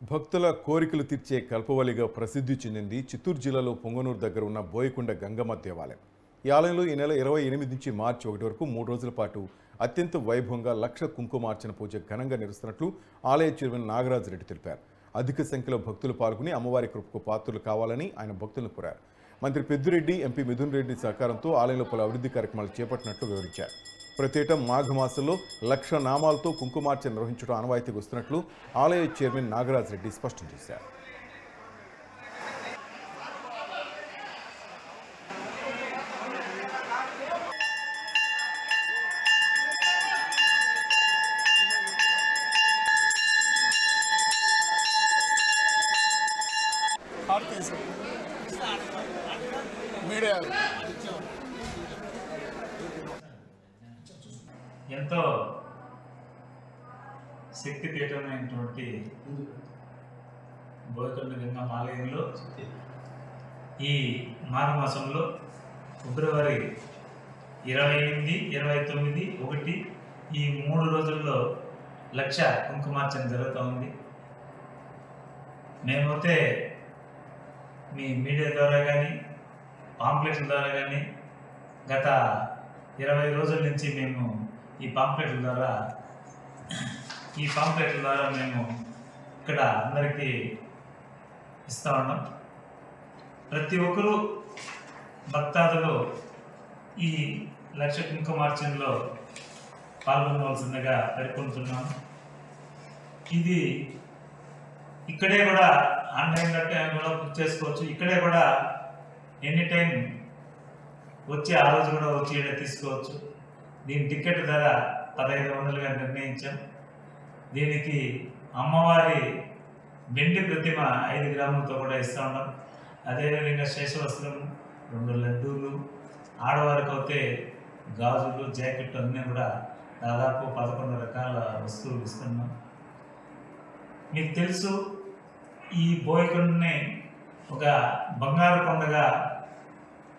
భక్తుల కోరికలు తీర్చే కల్పవల్లిగా ప్రసిద్ధి చెందింది చిత్తూరు జిల్లాలో పొంగనూరు దగ్గర ఉన్న బోయకొండ గంగమ్మ దేవాలయం. ఈ ఆలయంలో ఈ నెల 28 నుంచి మార్చి 1 వరకు 3 రోజుల పాటు అత్యంత వైభవంగా 1,00,000 కుంకుమార్చన పూజ ఘనంగా నిర్వహిస్తున్నట్లు ఆలయ చైర్మన్ నాగరాజ్ రెడ్డి తెలిపారు. అధిక సంఖ్యలో భక్తులు పాల్గొని అమ్మవారి కృపకు పాత్రలు కావాలని ఆయన భక్తులను కోరారు. మంత్రి పెద్దిరెడ్డి, ఎంపీ మిథున్ రెడ్డి సహకారంతో ఆలయంలో పలు అభివృద్ధి కార్యక్రమాలు చేపట్టినట్లు వివరించారు. ప్రతి మాఘమాసంలో 1,00,000 నామాలతో కుంకుమార్చన నిర్వహించడం ఆనవాయితీకి వస్తున్నట్లు ఆలయ చైర్మన్ నాగరాజ్ రెడ్డి స్పష్టం చేశారు. ఎంతో శక్తిపీఠమైనటువంటి బోయకొండ గంగమ్మ ఆలయంలో ఈ మాఘమాసంలో ఫిబ్రవరి 28, 29, 1 ఈ 3 రోజుల్లో లక్ష కుంకుమార్చన జరుగుతూ ఉంది. మేమైతే మీ మీడియా ద్వారా కానీ పాంప్లెట్ల ద్వారా కానీ గత 20 రోజుల నుంచి మేము ఈ పాంప్లెట్ల ద్వారా మేము ఇక్కడ అందరికీ ఇస్తూ ఉన్నాం. ప్రతి ఒక్కరూ భక్తాదులు ఈ లక్ష కుంకుమార్చనలో పాల్గొనవలసిందిగా పేర్కొంటున్నాం. ఇది ఇక్కడే కూడా ఆన్లైన్లో కూడా బుక్ చేసుకోవచ్చు. ఇక్కడే కూడా ఎనీ టైం వచ్చి ఆ రోజు కూడా వచ్చి ఇక్కడ తీసుకోవచ్చు. దీని టికెట్ ధర 1500గా నిర్ణయించాం. దీనికి అమ్మవారి వెండి ప్రతిమ 5 గ్రాములతో కూడా ఇస్తూ ఉన్నాం. అదేవిధంగా శేషవస్త్రం, 2 లడ్డూలు, ఆడవారికి అయితే గాజులు, జాకెట్ అన్నీ కూడా దాదాపు 11 రకాల వస్తువులు ఇస్తున్నాం. మీకు తెలుసు, ఈ బోయకొండని ఒక బంగారు కొండగా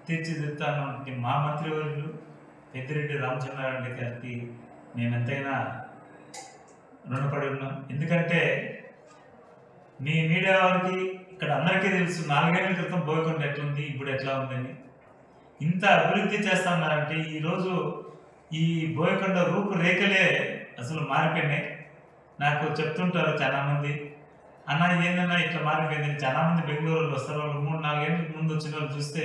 తీర్చిదిద్దుతున్నటువంటి మా మంత్రివర్యులు పెద్దిరెడ్డి రామచంద్రారెడ్డి గారికి మేము ఎంతైనా రుణపడి ఉన్నాం. ఎందుకంటే మీ మీడియా వారికి ఇక్కడ అందరికీ తెలుసు 4 ఏళ్ల క్రితం బోయకొండ ఎట్లుంది, ఇప్పుడు ఎట్లా ఉందని. ఇంత అభివృద్ధి చేస్తున్నారంటే ఈరోజు ఈ బోయకొండ రూపురేఖలే అసలు మారిపోయినాయి. నాకు చెప్తుంటారు చాలామంది, అన్న ఏందన్నా ఇట్లా మారిపోయింది. చాలామంది బెంగళూరు వస్తారు, వాళ్ళు 3-4 ఏళ్ళ ముందు వచ్చిన వాళ్ళు చూస్తే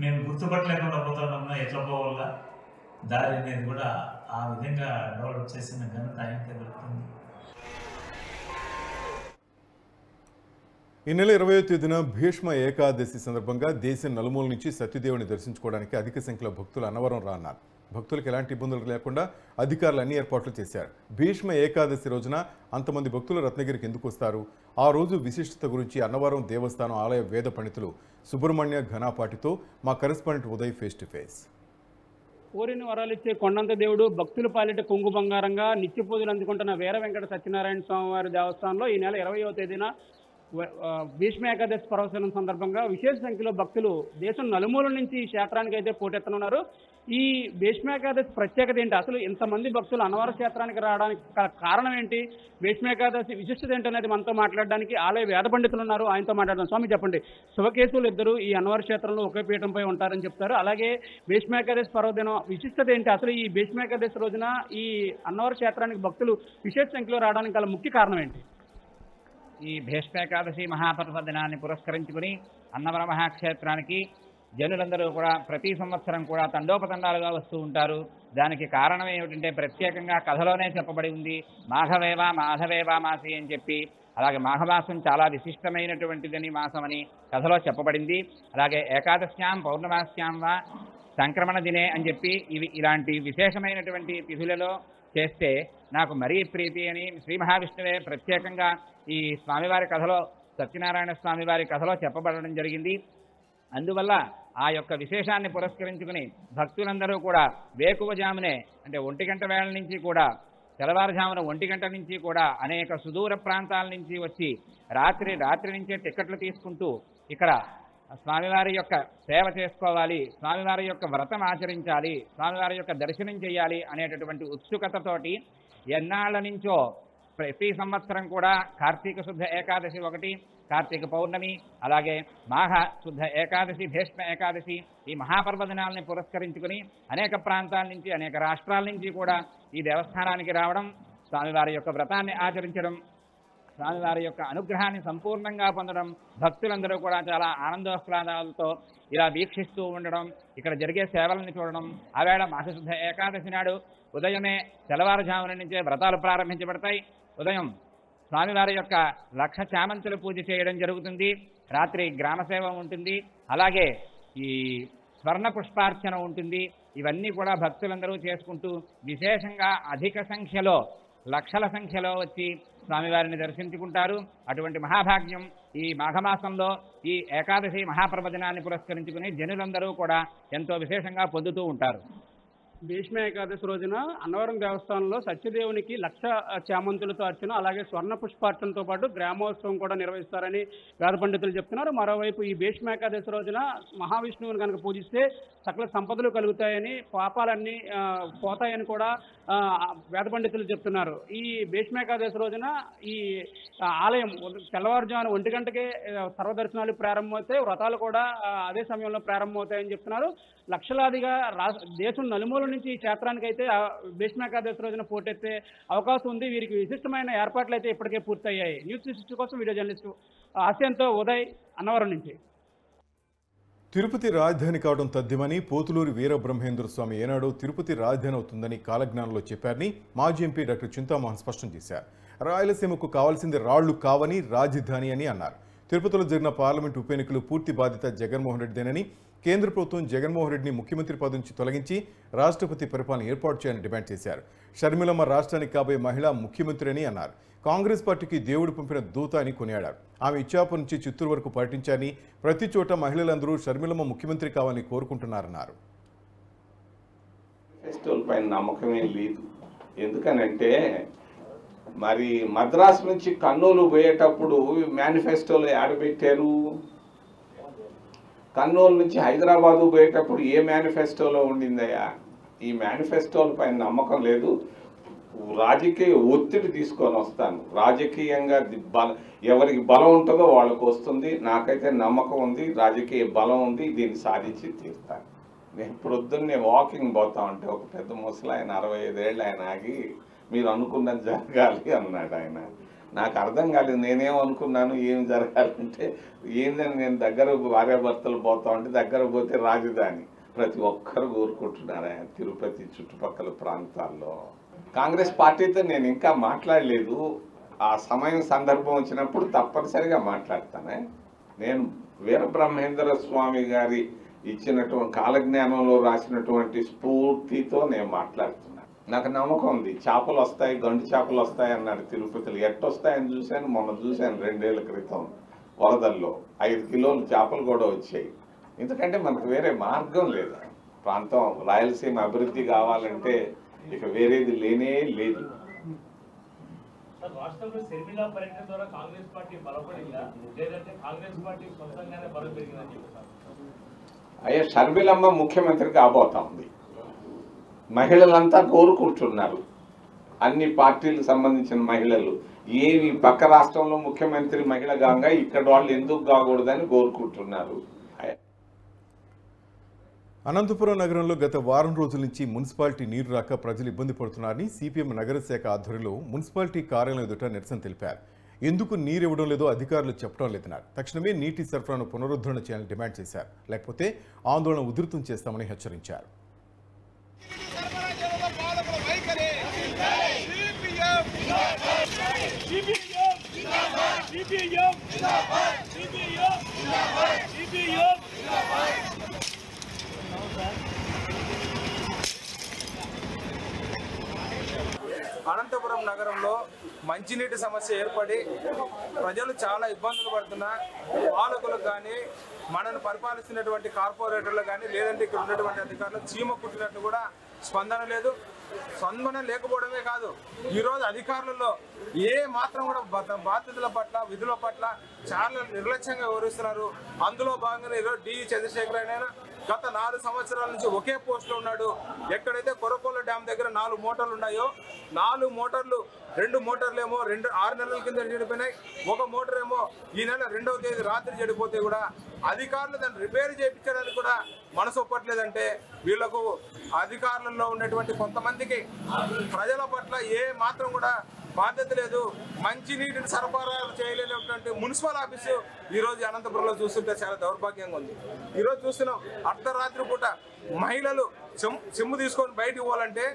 మేము గుర్తుపట్టలేకుండా పోతామన్నా, ఎట్లా పోవాలా దారి అనేది కూడా ఆ విధంగా డెవలప్ చేసిన ఘనత ఆయనకే దొరుకుతుంది. ఈ నెల 20వ తేదీన భీష్మ ఏకాదశి సందర్భంగా దేశం నలుమూల నుంచి సత్యదేవుని దర్శించుకోవడానికి అధిక సంఖ్యలో భక్తులు అన్నవరం రానున్నారు. భక్తులకు ఎలాంటి ఇబ్బందులు లేకుండా అధికారులు అన్ని ఏర్పాట్లు చేశారు. భీష్మ ఏకాదశి రోజున అంతమంది భక్తులు రత్నగిరికి ఎందుకు వస్తారు? ఆ రోజు విశిష్టత గురించి అన్నవరం దేవస్థానం ఆలయ వేద పండితులు సుబ్రహ్మణ్య ఘనాపాటితో మా correspondent Uday face to face. కోరిన వరాలిచ్చే కొండంత దేవుడు, భక్తుల పాలిట కొంగు బంగారంగా నిత్య పూజలు అందుకుంటున్న వీర వెంకట సత్యనారాయణ స్వామివారి దేవస్థానంలో ఈ నెల 20వ తేదీన భీష్మ ఏకాదశి పర్వదినం సందర్భంగా విశేష సంఖ్యలో భక్తులు దేశం నలుమూల నుంచి ఈ క్షేత్రానికి అయితే పోటెత్తనున్నారు. ఈ భీష్మ ఏకాదశి ప్రత్యేకత ఏంటి? అసలు ఇంతమంది భక్తులు అన్నవరం క్షేత్రానికి రావడానికి కారణం ఏంటి? భీష్మ ఏకాదశి విశిష్టత ఏంటనేది మనతో మాట్లాడడానికి ఆలయ వేద పండితులు ఉన్నారు, ఆయనతో మాట్లాడదాం. స్వామి చెప్పండి, శివకేశవులు ఇద్దరు ఈ అన్నవరం క్షేత్రంలో ఒకే పీఠంపై ఉంటారని చెప్తారు. అలాగే భీష్మ ఏకాదశి పర్వదినం విశిష్టత ఏంటి? అసలు ఈ భీష్మ ఏకాదశి రోజున ఈ అన్నవరం క్షేత్రానికి భక్తులు విశేష సంఖ్యలో రావడానికి గల ముఖ్య కారణం ఏంటి? ఈ భీష్మేకాదశి మహాపర్వదినాన్ని పురస్కరించుకుని అన్నవరం మహాక్షేత్రానికి జనులందరూ కూడా ప్రతి సంవత్సరం కూడా తండోపతండాలుగా వస్తూ ఉంటారు. దానికి కారణం ఏమిటంటే ప్రత్యేకంగా కథలోనే చెప్పబడి ఉంది, మాఘవేవ మాధవేవ మాసి అని చెప్పి. అలాగే మాఘమాసం చాలా విశిష్టమైనటువంటిదని మాసమని కథలో చెప్పబడింది. అలాగే ఏకాదశ్యాం పౌర్ణమాస్యాం వా సంక్రమణ దినే అని చెప్పి ఇలాంటి విశేషమైనటువంటి తిథులలో చేస్తే నాకు మరీ ప్రీతి అని శ్రీ మహావిష్ణువే ప్రత్యేకంగా ఈ స్వామివారి కథలో, సత్యనారాయణ స్వామివారి కథలో చెప్పబడడం జరిగింది. అందువల్ల ఆ యొక్క విశేషాన్ని పురస్కరించుకుని భక్తులందరూ కూడా వేకువజామునే అంటే 1 గంట వేళ నుంచి కూడా, తెల్లవారుజామున 1 గంట నుంచి కూడా అనేక సుదూర ప్రాంతాల నుంచి వచ్చి రాత్రి నుంచే టికెట్లు తీసుకుంటూ ఇక్కడ స్వామివారి యొక్క సేవ చేసుకోవాలి, స్వామివారి యొక్క వ్రతం ఆచరించాలి, స్వామివారి యొక్క దర్శనం చేయాలి అనేటటువంటి ఉత్సుకతతోటి ఎన్నాళ్ల నుంచో ప్రతి సంవత్సరం కూడా కార్తీక శుద్ధ ఏకాదశి ఒకటి, కార్తీక పౌర్ణమి, అలాగే మాఘ శుద్ధ ఏకాదశి, భీష్మ ఏకాదశి ఈ మహాపర్వదినాలని పురస్కరించుకుని అనేక ప్రాంతాల నుంచి, అనేక రాష్ట్రాల నుంచి కూడా ఈ దేవస్థానానికి రావడం, స్వామివారి యొక్క వ్రతాన్ని ఆచరించడం, స్వామివారి యొక్క అనుగ్రహాన్ని సంపూర్ణంగా పొందడం, భక్తులందరూ కూడా చాలా ఆనందోహ్లాదాలతో ఇలా వీక్షిస్తూ ఉండడం, ఇక్కడ జరిగే సేవలను చూడడం. ఆవేళ మాఘశుద్ధ ఏకాదశి నాడు ఉదయమే తెల్లవారుజామున నుంచే వ్రతాలు ప్రారంభించబడతాయి. ఉదయం స్వామివారి యొక్క 1,00,000 చామంతుల పూజ చేయడం జరుగుతుంది. రాత్రి గ్రామసేవ ఉంటుంది. అలాగే ఈ స్వర్ణ పుష్పార్చన ఉంటుంది. ఇవన్నీ కూడా భక్తులందరూ చేసుకుంటూ విశేషంగా అధిక సంఖ్యలో, లక్షల సంఖ్యలో వచ్చి స్వామివారిని దర్శించుకుంటారు. అటువంటి మహాభాగ్యం ఈ మాఘమాసంలో ఈ ఏకాదశి మహాపర్వదినాన్ని పురస్కరించుకుని జనులందరూ కూడా ఎంతో విశేషంగా పొందుతూ ఉంటారు. భీష్మ ఏకాదశి రోజున అన్నవరం దేవస్థానంలో సత్యదేవునికి 1,00,000 చామంతులతో అర్చన, అలాగే స్వర్ణ పుష్పార్చనతో పాటు గ్రామోత్సవం కూడా నిర్వహిస్తారని వేద పండితులు చెప్తున్నారు. మరోవైపు ఈ భీష్మ ఏకాదశి రోజున మహావిష్ణువుని కనుక పూజిస్తే సకల సంపదలు కలుగుతాయని, పాపాలన్నీ పోతాయని కూడా వేద పండితులు చెప్తున్నారు. ఈ భీష్మ ఏకాదశి రోజున ఈ ఆలయం తెల్లవారుజామున 1 గంటకే సర్వదర్శనాలు ప్రారంభమవుతాయి, వ్రతాలు కూడా అదే సమయంలో ప్రారంభమవుతాయని చెప్తున్నారు. లక్షలాదిగా దేశం నలుమూల నుంచి ఈ క్షేత్రానికి అయితే భీష్మ ఏకాదశి రోజున పోటెత్తే అవకాశం ఉంది. వీరికి విశిష్టమైన ఏర్పాట్లు అయితే ఇప్పటికే పూర్తయ్యాయి. న్యూస్ 360 కోసం వీడియో జర్నలిస్టు హాస్యంతో ఉదయ్, అన్నవరం నుంచి. తిరుపతి రాజధాని కావడం తథ్యమని పోతులూరి వీరబ్రహ్మేంద్ర స్వామి ఏనాడో తిరుపతి రాజధాని అవుతుందని కాలజ్ఞానంలో చెప్పారని మాజీ ఎంపీ డాక్టర్ చింతామోహన్ స్పష్టం చేశారు. రాయలసీమకు కావాల్సింది రాళ్లు కావని రాజధాని అని అన్నారు. తిరుపతిలో జరిగిన పార్లమెంటు ఉప ఎన్నికలు పూర్తి బాధ్యత జగన్మోహన్ రెడ్డిదేనని, కేంద్ర ప్రభుత్వం జగన్మోహన్ రెడ్డిని ముఖ్యమంత్రి పదవి నుంచి తొలగించి రాష్ట్రపతి పరిపాలన ఏర్పాటు చేయాలని డిమాండ్ చేశారు. షర్మిలమ్మ రాష్ట్రానికి కాబోయే మహిళా ముఖ్యమంత్రి అని అన్నారు. కాంగ్రెస్ పార్టీకి దేవుడు పంపిన దూత అని కొనియాడారు. ఆమె ఇచ్చాపురం నుంచి చిత్తూరు వరకు పర్యటించారని, ప్రతి చోట మహిళలందరూ షర్మిలమ్మ ముఖ్యమంత్రి కావాలని కోరుకుంటున్నారన్నారు. ఫెస్టివల్ పైన నమ్మకమే లేదు. ఎందుకనంటే మరి మద్రాసు నుంచి కర్నూలు పోయేటప్పుడు మేనిఫెస్టోలో ఆడబెట్టారు. కర్నూలు నుంచి హైదరాబాదు పోయేటప్పుడు ఏ మేనిఫెస్టోలో ఉండిందయ్యా? ఈ మేనిఫెస్టోల పైన నమ్మకం లేదు. రాజకీయ ఒత్తిడి తీసుకొని వస్తాను. రాజకీయంగా ఎవరికి బలం ఉంటుందో వాళ్ళకు వస్తుంది. నాకైతే నమ్మకం ఉంది, రాజకీయ బలం ఉంది, దీన్ని సాధించి తీరుతాను. నేను ప్రొద్దున్నే వాకింగ్ పోతా ఉంటే ఒక పెద్ద ముసలాయన 65 ఏళ్ళు ఆయన ఆగి మీరు అనుకున్నది జరగాలి అన్నాడు. ఆయన నాకు అర్థం కాలేదు. నేనేమనుకున్నాను ఏం జరగాలంటే ఏందని నేను దగ్గర భార్యాభర్తలు పోతా ఉంటే దగ్గర పోతే రాజధాని ప్రతి ఒక్కరు కోరుకుంటున్నారు ఆయన తిరుపతి చుట్టుపక్కల ప్రాంతాల్లో. కాంగ్రెస్ పార్టీతో నేను ఇంకా మాట్లాడలేదు. ఆ సమయం సందర్భం వచ్చినప్పుడు తప్పనిసరిగా మాట్లాడతానే. నేను వీరబ్రహ్మేంద్ర స్వామి గారి ఇచ్చినటువంటి కాలజ్ఞానంలో రాసినటువంటి స్ఫూర్తితో నేను మాట్లాడుతున్నాను. నాకు నమ్మకం ఉంది. చేపలు వస్తాయి, గండు చేపలు వస్తాయి అన్నాడు తిరుపతిలో. ఎట్టొస్తాయని చూశాను, మొన్న చూశాను 2 ఏళ్ల క్రితం వరదల్లో 5 కిలోలు చేపలు కూడా వచ్చాయి. ఎందుకంటే మనకు వేరే మార్గం లేదు. ప్రాంతం రాయలసీమ అభివృద్ధి కావాలంటే ఇక వేరేది లేనే లేదు. రాష్ట్రంలో షర్మిల పర్యటన ద్వారా కాంగ్రెస్ పార్టీ బలపడిందా లేదంటే కాంగ్రెస్ పార్టీ సొంతంగానే బలం పెరిగిందని చెప్తారు? అయ్యా, షర్మిలమ్మ ముఖ్యమంత్రి కాబోతా ఉంది. మహిళలంతా కోరుకుంటున్నారు. అన్ని పార్టీలకు సంబంధించిన మహిళలు ఏవి పక్క రాష్ట్రంలో ముఖ్యమంత్రి మహిళ కాగా ఇక్కడ వాళ్ళు ఎందుకు కాకూడదని కోరుకుంటున్నారు. అనంతపురం నగరంలో గత వారం రోజుల నుంచి మున్సిపాలిటీ నీరు రాక ప్రజలు ఇబ్బంది పడుతున్నారని సిపిఎం నగర శాఖ ఆధ్వర్యంలో మున్సిపాలిటీ కార్యాలయం ఎదుట నిరసన తెలిపారు. ఎందుకు నీరు ఇవ్వడం లేదో అధికారులు చెప్పడం లేదన్నారు. తక్షణమే నీటి సరఫరాను పునరుద్ధరణ చేయాలని డిమాండ్ చేశారు. లేకపోతే ఆందోళన ఉధృతం చేస్తామని హెచ్చరించారు. అనంతపురం నగరంలో మంచినీటి సమస్య ఏర్పడి ప్రజలు చాలా ఇబ్బందులు పడుతున్నా పాలకులకు కానీ మనను పరిపాలిస్తున్నటువంటి కార్పొరేటర్లు కానీ లేదంటే ఇక్కడ ఉన్నటువంటి అధికారులు చీమ కుట్టినట్టు కూడా స్పందన లేదు. స్పందన లేకపోవడమే కాదు, ఈరోజు అధికారులలో ఏ మాత్రం కూడా బాధ్యతల పట్ల విధుల పట్ల చాలా నిర్లక్ష్యంగా వివరిస్తున్నారు. అందులో భాగంగా ఈరోజు డి చంద్రశేఖర్ అయినా గత 4 సంవత్సరాల నుంచి ఒకే పోస్టులో ఉన్నాడు. ఎక్కడైతే కొరకోల డ్యామ్ దగ్గర 4 మోటార్లు ఉన్నాయో 4 మోటార్లు 2 మోటార్లు ఏమో 6 నెలల కింద చెడిపోయినాయి. ఒక మోటార్ ఏమో ఈ నెల 2వ తేదీ రాత్రి చెడిపోతే కూడా అధికారులు దాన్ని రిపేర్ చేయించడానికి కూడా మనసు ఒప్పట్లేదంటే వీళ్లకు అధికారులలో ఉన్నటువంటి కొంతమందికి ప్రజల పట్ల ఏ మాత్రం కూడా బాధ్యత లేదు. మంచి నీటిని సరఫరా చేయలేనటువంటి మున్సిపల్ ఆఫీసు ఈరోజు అనంతపురంలో చూస్తుంటే చాలా దౌర్భాగ్యంగా ఉంది. ఈరోజు చూస్తున్నాం అర్ధరాత్రి పూట మహిళలు చెమ్ము తీసుకొని బయటకు పోవాలంటే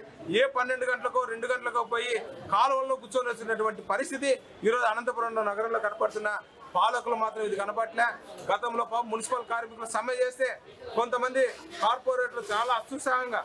ఏ 12 గంటలకో 2 గంటలకో పోయి కాలువల్లో కూర్చొని వచ్చినటువంటి పరిస్థితి ఈరోజు అనంతపురం నగరంలో కనపడుతున్న పాలకులు మాత్రం ఇది కనపట్లే. గతంలో మున్సిపల్ కార్మికులు సమ్మె చేస్తే కొంతమంది కార్పొరేటర్లు చాలా అత్యుత్సాహంగా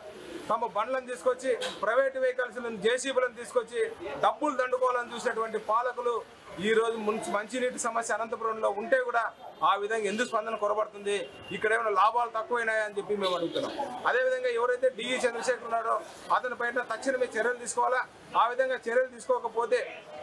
తమ బండ్లను తీసుకొచ్చి ప్రైవేట్ వెహికల్స్ జేసీబీలను తీసుకొచ్చి డబ్బులు దండుకోవాలని చూసినటువంటి పాలకులు ఈ రోజు మంచినీటి సమస్య అనంతపురంలో ఉంటే కూడా ఆ విధంగా ఎందుకు స్పందన కొరబడుతుంది, ఇక్కడ ఏమైనా లాభాలు తక్కువైనాయా అని చెప్పి మేము అడుగుతున్నాం. అదేవిధంగా ఎవరైతే డిఈ చంద్రశేఖర్ ఉన్నాడో అతని పైన తక్షణమే చర్యలు తీసుకోవాలా. ఆ విధంగా చర్యలు తీసుకోకపోతే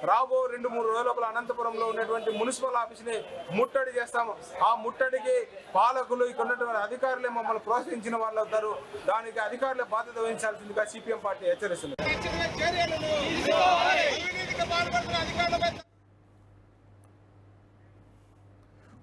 రాబో 2-3 రోజుల లోపల అనంతపురంలో ఉన్నటువంటి మున్సిపల్ ఆఫీస్ని ముట్టడి చేస్తాము. ఆ ముట్టడికి పాలకులు, ఇక్కడ ఉన్నటువంటి అధికారులే మమ్మల్ని ప్రోత్సహించిన వాళ్ళు అవుతారు. దానికి అధికారులే బాధ్యత వహించాల్సిందిగా సిపిఎం పార్టీ హెచ్చరిస్తుంది.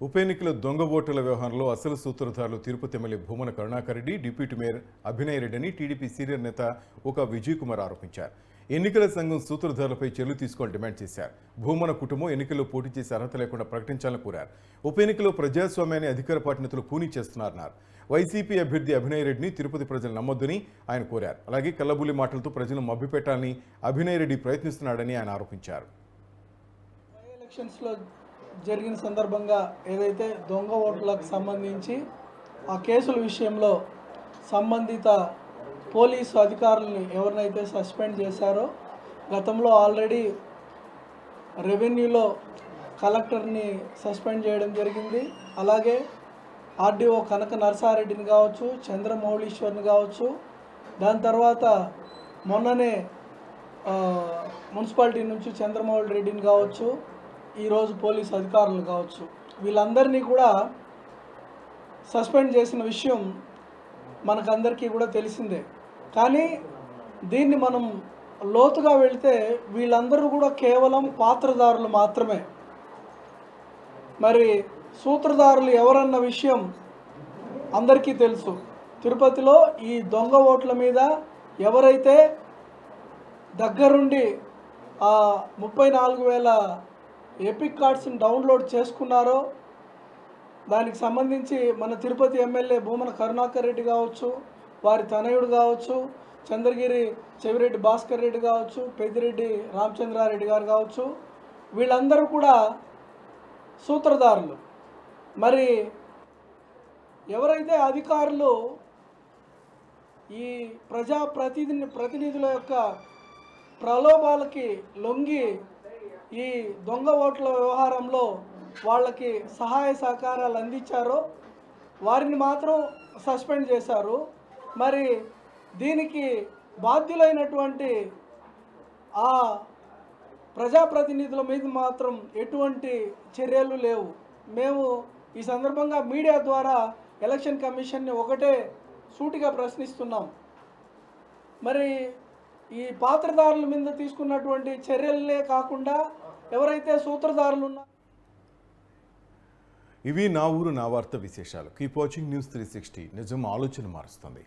ఉప ఎన్నికల దొంగ ఓటర్ల వ్యవహారంలో అసలు సూత్రధారులు Tirupati MLA Bhumana Karunakar Reddy, deputy mayor Abhinay Reddy అని టీడీపీ సీనియర్ నేత ఒక విజయ్ కుమార్ ఆరోపించారు. ఎన్నికల సంఘం సూత్రధారులపై చర్యలు తీసుకోవాలని డిమాండ్ చేశారు. భూమన కుటుంబం ఎన్నికల్లో పోటీ చేసే అర్హత లేకుండా ప్రకటించాలని కోరారు. ఉప ఎన్నికలో ప్రజాస్వామ్యాన్ని అధికార పార్టీ నేతలు కూనీ చేస్తున్నారన్నారు. వైసీపీ అభ్యర్థి అభినయ్ రెడ్డిని తిరుపతి ప్రజలు నమ్మొద్దని ఆయన కోరారు. అలాగే కల్లబుల్లి మాటలతో ప్రజలను మభ్యపెట్టాలని అభినయ్ రెడ్డి ప్రయత్నిస్తున్నాడని ఆయన ఆరోపించారు. జరిగిన సందర్భంగా ఏదైతే దొంగ ఓట్లకు సంబంధించి ఆ కేసుల విషయంలో సంబంధిత పోలీసు అధికారులని ఎవరినైతే సస్పెండ్ చేశారో, గతంలో ఆల్రెడీ రెవెన్యూలో కలెక్టర్ని సస్పెండ్ చేయడం జరిగింది. అలాగే ఆర్డీఓ కనక నరసారెడ్డిని కావచ్చు, చంద్రమౌళీశ్వర్ని కావచ్చు, దాని తర్వాత మొన్ననే మున్సిపాలిటీ నుంచి చంద్రమౌళి రెడ్డిని కావచ్చు, ఈరోజు పోలీసు అధికారులు కావచ్చు, వీళ్ళందరినీ కూడా సస్పెండ్ చేసిన విషయం మనకందరికీ కూడా తెలిసిందే. కానీ దీన్ని మనం లోతుగా వెళితే వీళ్ళందరూ కూడా కేవలం పాత్రదారులు మాత్రమే. మరి సూత్రధారులు ఎవరన్న విషయం అందరికీ తెలుసు. తిరుపతిలో ఈ దొంగ ఓట్ల మీద ఎవరైతే దగ్గరుండి ఆ 34,000 ఎపిక్ కార్డ్స్ని డౌన్లోడ్ చేసుకున్నారో, దానికి సంబంధించి మన తిరుపతి ఎమ్మెల్యే భూమన కరుణాకర్ రెడ్డి కావచ్చు, వారి తనయుడు కావచ్చు, చంద్రగిరి చెవిరెడ్డి భాస్కర్ రెడ్డి కావచ్చు, పెద్దిరెడ్డి రామచంద్రారెడ్డి గారు కావచ్చు, వీళ్ళందరూ కూడా సూత్రధారులు. మరి ఎవరైతే అధికారులు ఈ ప్రతినిధుల యొక్క ప్రలోభాలకి లొంగి ఈ దొంగ ఓట్ల వ్యవహారంలో వాళ్ళకి సహాయ సహకారాలు అందించారో వారిని మాత్రం సస్పెండ్ చేశారు. మరి దీనికి బాధ్యులైనటువంటి ఆ ప్రజాప్రతినిధుల మీద మాత్రం ఎటువంటి చర్యలు లేవు. మేము ఈ సందర్భంగా మీడియా ద్వారా ఎలక్షన్ కమిషన్ని ఒకటే సూటిగా ప్రశ్నిస్తున్నాం. మరి ఈ పాత్రదారుల మీద తీసుకున్నటువంటి చర్యలే కాకుండా ఎవరైతే సూత్రధారులు ఉన్నారో. ఇవి నా ఊరు నా వార్త విశేషాలు. Keep watching news 360. నిజం ఆలోచన మారుస్తుంది.